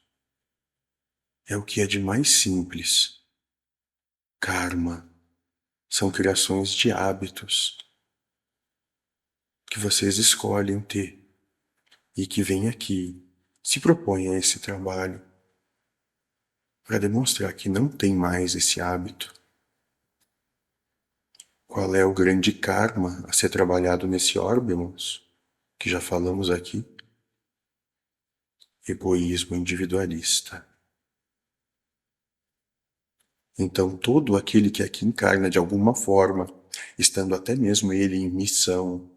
É o que é de mais simples. Karma são criações de hábitos que vocês escolhem ter e que vêm aqui, se propõem a esse trabalho para demonstrar que não tem mais esse hábito. Qual é o grande karma a ser trabalhado nesse orbe, moço? Que já falamos aqui. Egoísmo individualista. Então, todo aquele que aqui encarna de alguma forma, estando até mesmo ele em missão,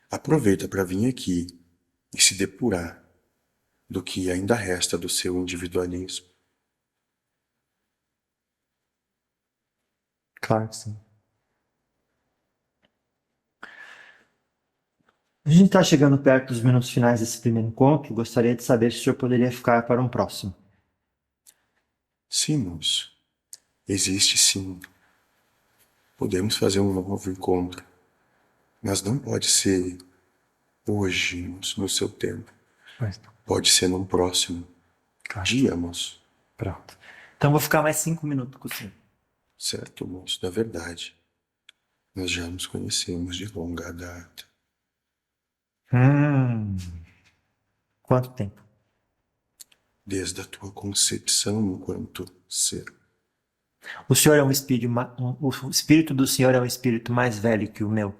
aproveita para vir aqui e se depurar do que ainda resta do seu individualismo. Claro que sim. A gente está chegando perto dos minutos finais desse primeiro encontro. Gostaria de saber se o senhor poderia ficar para um próximo. Sim, moço. Existe sim. Podemos fazer um novo encontro. Mas não pode ser hoje, moço, no seu tempo. Pode ser num próximo dia, moço. Pronto. Então vou ficar mais 5 minutos com o senhor. Certo, moço, da verdade. Nós já nos conhecemos de longa data. Quanto tempo? Desde a tua concepção enquanto ser. O senhor é um espírito, o espírito do senhor é um espírito mais velho que o meu?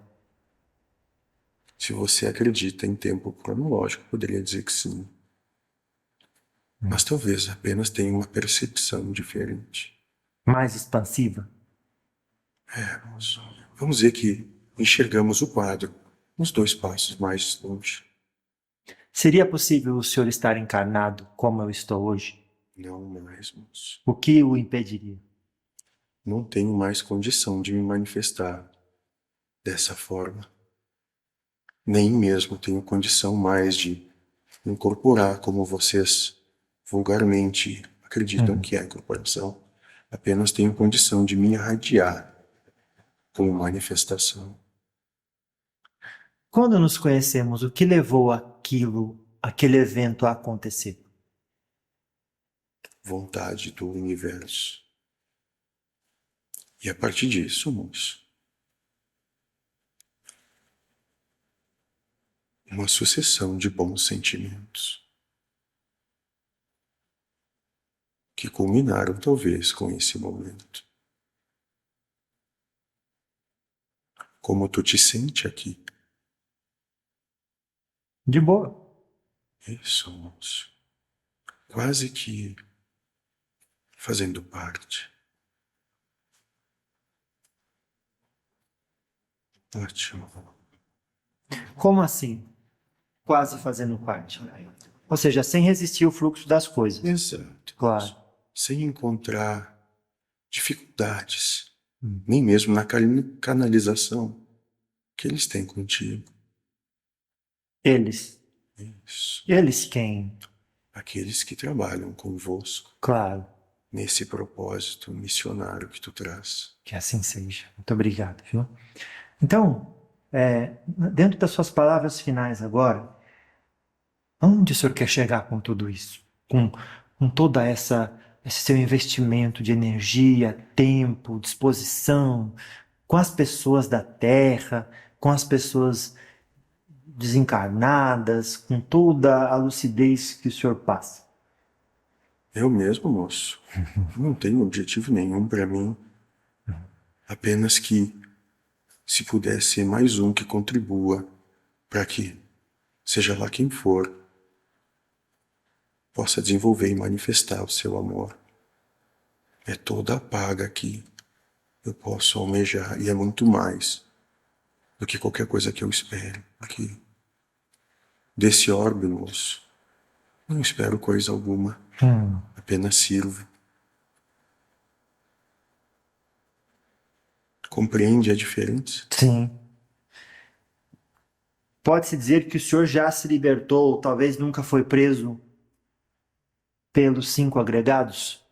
Se você acredita em tempo cronológico, poderia dizer que sim. Mas talvez apenas tenha uma percepção diferente. Mais expansiva? Vamos dizer que enxergamos o quadro uns 2 passos mais longe. Seria possível o senhor estar encarnado como eu estou hoje? Não mais, moço. O que o impediria? Não tenho mais condição de me manifestar dessa forma. Nem mesmo tenho condição mais de incorporar como vocês vulgarmente acreditam que é a incorporação. Apenas tenho condição de me irradiar como manifestação. Quando nos conhecemos, o que levou aquele evento a acontecer? Vontade do universo. E a partir disso, moço, uma sucessão de bons sentimentos que culminaram talvez com esse momento. Como tu te sente aqui? De boa. Isso, moço. Quase que fazendo parte. Ótimo. Como assim? Quase fazendo parte. Ou seja, sem resistir ao fluxo das coisas. Exato. Claro. Sem encontrar dificuldades, nem mesmo na canalização que eles têm contigo. Eles. Isso. Eles quem? Aqueles que trabalham convosco Claro. nesse propósito missionário que tu traz. Que assim seja. Muito obrigado, viu? Então, dentro das suas palavras finais agora, onde o senhor quer chegar com tudo isso? Com toda esse seu investimento de energia, tempo, disposição, com as pessoas da Terra, com as pessoas desencarnadas, com toda a lucidez que o senhor passa. Eu mesmo, moço, não tenho objetivo nenhum para mim. Apenas que, se pudesse ser mais um que contribua para que, seja lá quem for, possa desenvolver e manifestar o seu amor. É toda a paga que eu posso almejar, e é muito mais do que qualquer coisa que eu espere. Porque desse orbe, moço, não espero coisa alguma, apenas sirvo. Compreende a diferença? Sim. Pode-se dizer que o senhor já se libertou, talvez nunca foi preso pelos 5 agregados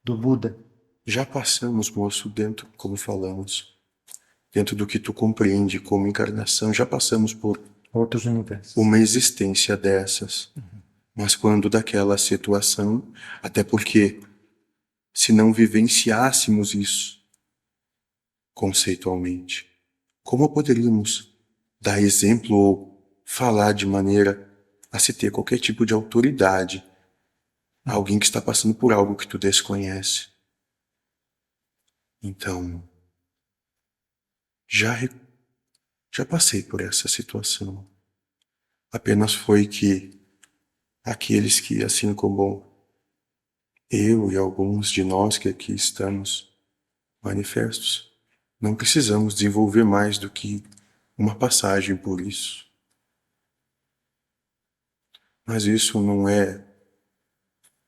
do Buda? Já passamos, moço, dentro, como falamos, dentro do que tu compreende como encarnação, já passamos por Outros universos. uma existência dessas. Mas quando daquela situação, até porque se não vivenciássemos isso conceitualmente, como poderíamos dar exemplo ou falar de maneira a se ter qualquer tipo de autoridade a alguém que está passando por algo que tu desconhece? Então, já passei por essa situação. Apenas foi que aqueles que, assim como eu e alguns de nós que aqui estamos manifestos, não precisamos desenvolver mais do que uma passagem por isso. Mas isso não é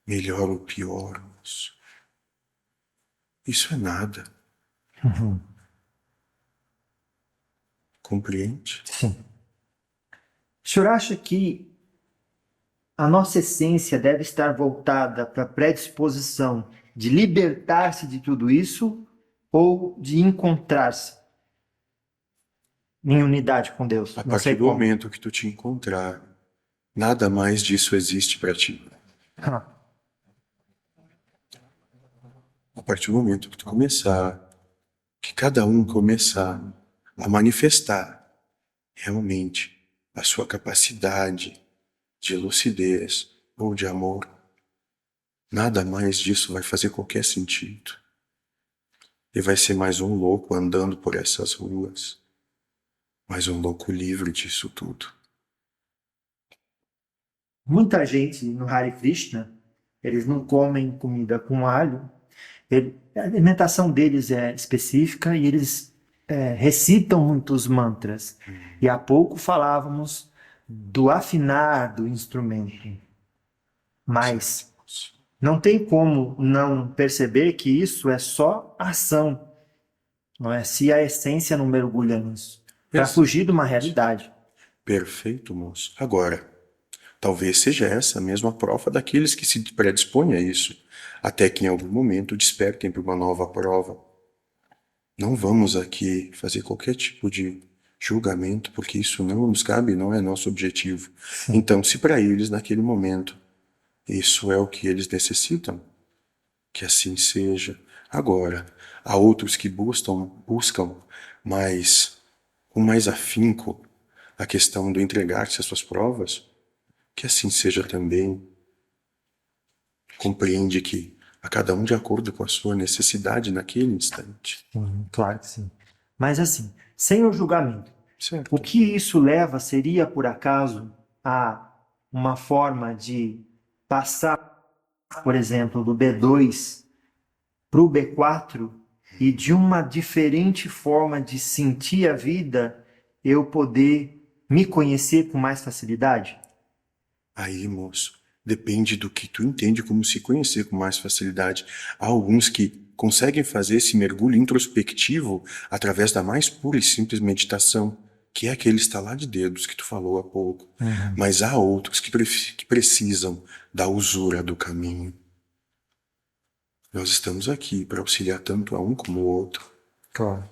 melhor ou pior, moço. Isso é nada. Compreende? Sim. O senhor acha que a nossa essência deve estar voltada para a predisposição de libertar-se de tudo isso ou de encontrar-se em unidade com Deus? A Não sei partir do como. momento que tu te encontrar, nada mais disso existe para ti. A partir do momento que tu começar, que cada um começar a manifestar realmente a sua capacidade de lucidez ou de amor, nada mais disso vai fazer qualquer sentido. E vai ser mais um louco andando por essas ruas, mais um louco livre disso tudo. Muita gente no Hare Krishna, eles não comem comida com alho. A alimentação deles é específica e eles recitam muitos mantras. E há pouco falávamos do afinar do instrumento. Mas não tem como não perceber que isso é só ação, não é? Se a essência não mergulha nisso, para fugir de uma realidade. Perfeito, moço. Agora, talvez seja essa mesmo a prova daqueles que se predispõem a isso, até que em algum momento despertem para uma nova prova. Não vamos aqui fazer qualquer tipo de julgamento, porque isso não nos cabe, não é nosso objetivo. Então, se para eles, naquele momento, isso é o que eles necessitam, que assim seja. Agora, há outros que buscam com mais afinco a questão do entregar-se às suas provas, que assim seja também. Compreende que a cada um de acordo com a sua necessidade naquele instante. Claro que sim. Mas assim, sem o julgamento, Certo. o que isso leva seria, por acaso, a uma forma de passar, por exemplo, do B2 para o B4 e de uma diferente forma de sentir a vida, eu poder me conhecer com mais facilidade? Aí, moço, depende do que tu entende como se conhecer com mais facilidade. Há alguns que conseguem fazer esse mergulho introspectivo através da mais pura e simples meditação, que é aquele estalar de dedos que tu falou há pouco. Mas há outros que precisam da usura do caminho. Nós estamos aqui para auxiliar tanto a um como o outro. Claro.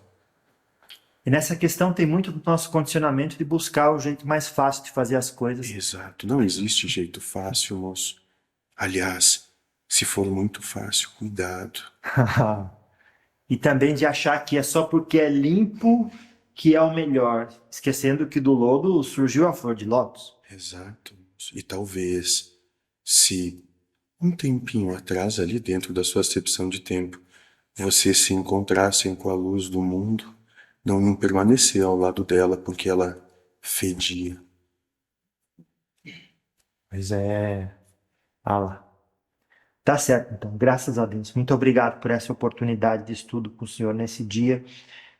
E nessa questão tem muito do nosso condicionamento de buscar o jeito mais fácil de fazer as coisas. Exato, não existe jeito fácil, moço. Aliás, se for muito fácil, cuidado. E também de achar que é só porque é limpo que é o melhor, esquecendo que do lodo surgiu a flor de lótus. Exato, moço. E talvez, se um tempinho atrás, ali dentro da sua acepção de tempo, vocês se encontrassem com a luz do mundo, não iam permanecer ao lado dela porque ela fedia. Pois é. Lá. Tá certo, então. Graças a Deus. Muito obrigado por essa oportunidade de estudo com o senhor nesse dia.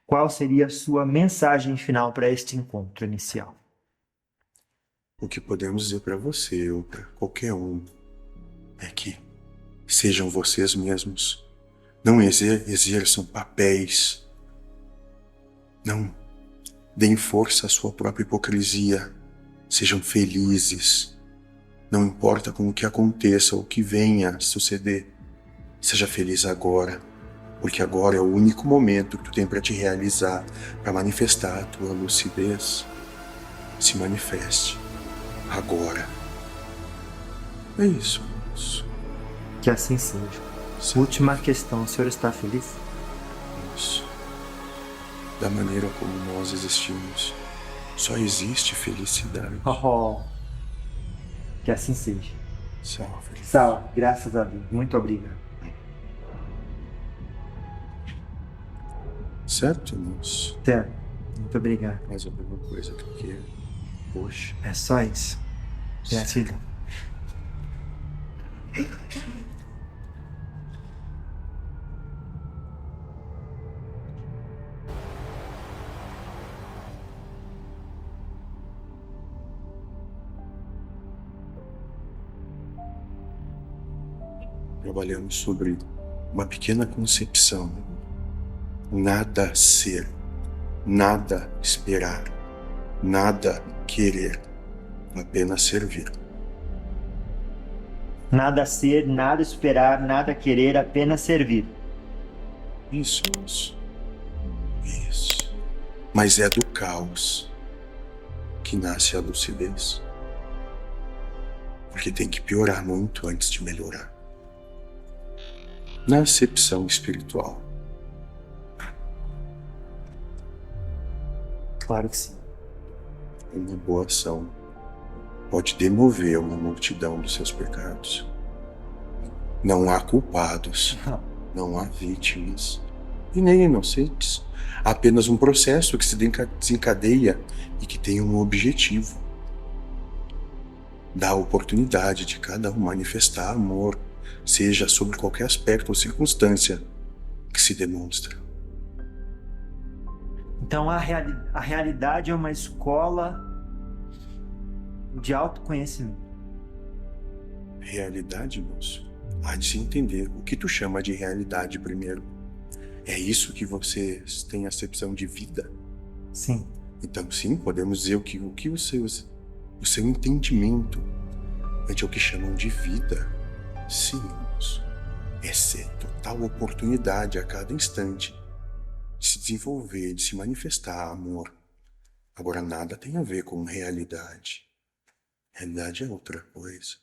Qual seria a sua mensagem final para este encontro inicial? O que podemos dizer para você ou para qualquer um é que sejam vocês mesmos. Não exerçam papéis. Não deem força à sua própria hipocrisia. Sejam felizes. Não importa com o que aconteça ou o que venha a suceder. Seja feliz agora, porque agora é o único momento que tu tem para te realizar, para manifestar a tua lucidez. Se manifeste agora. É isso, moço. Que assim seja. Última questão. O senhor está feliz? Moço. Da maneira como nós existimos, só existe felicidade. Que assim seja. Salve. Salve, graças a Deus. Muito obrigado. Certo, moço? Certo. Muito obrigado. Mais alguma coisa que tu queira? Poxa. É só isso. Gratidão. Trabalhamos sobre uma pequena concepção. Nada ser, nada esperar, nada querer, apenas servir. Nada ser, nada esperar, nada querer, apenas servir. Isso, moço. Isso. Mas é do caos que nasce a lucidez. Porque tem que piorar muito antes de melhorar. Na acepção espiritual. Claro que sim. Uma boa ação pode demover uma multidão dos seus pecados. Não há culpados, não há vítimas e nem inocentes. Há apenas um processo que se desencadeia e que tem um objetivo. dá a oportunidade de cada um manifestar amor, seja sobre qualquer aspecto ou circunstância que se demonstra. Então a realidade é uma escola de autoconhecimento. Realidade, moço, há de se entender o que tu chama de realidade primeiro. É isso que vocês têm acepção de vida? Sim. Então sim, podemos dizer o seu entendimento ante o que chamam de vida. Sim, moço. Essa é total oportunidade a cada instante de se desenvolver, de se manifestar amor. Agora nada tem a ver com realidade. Realidade é outra coisa.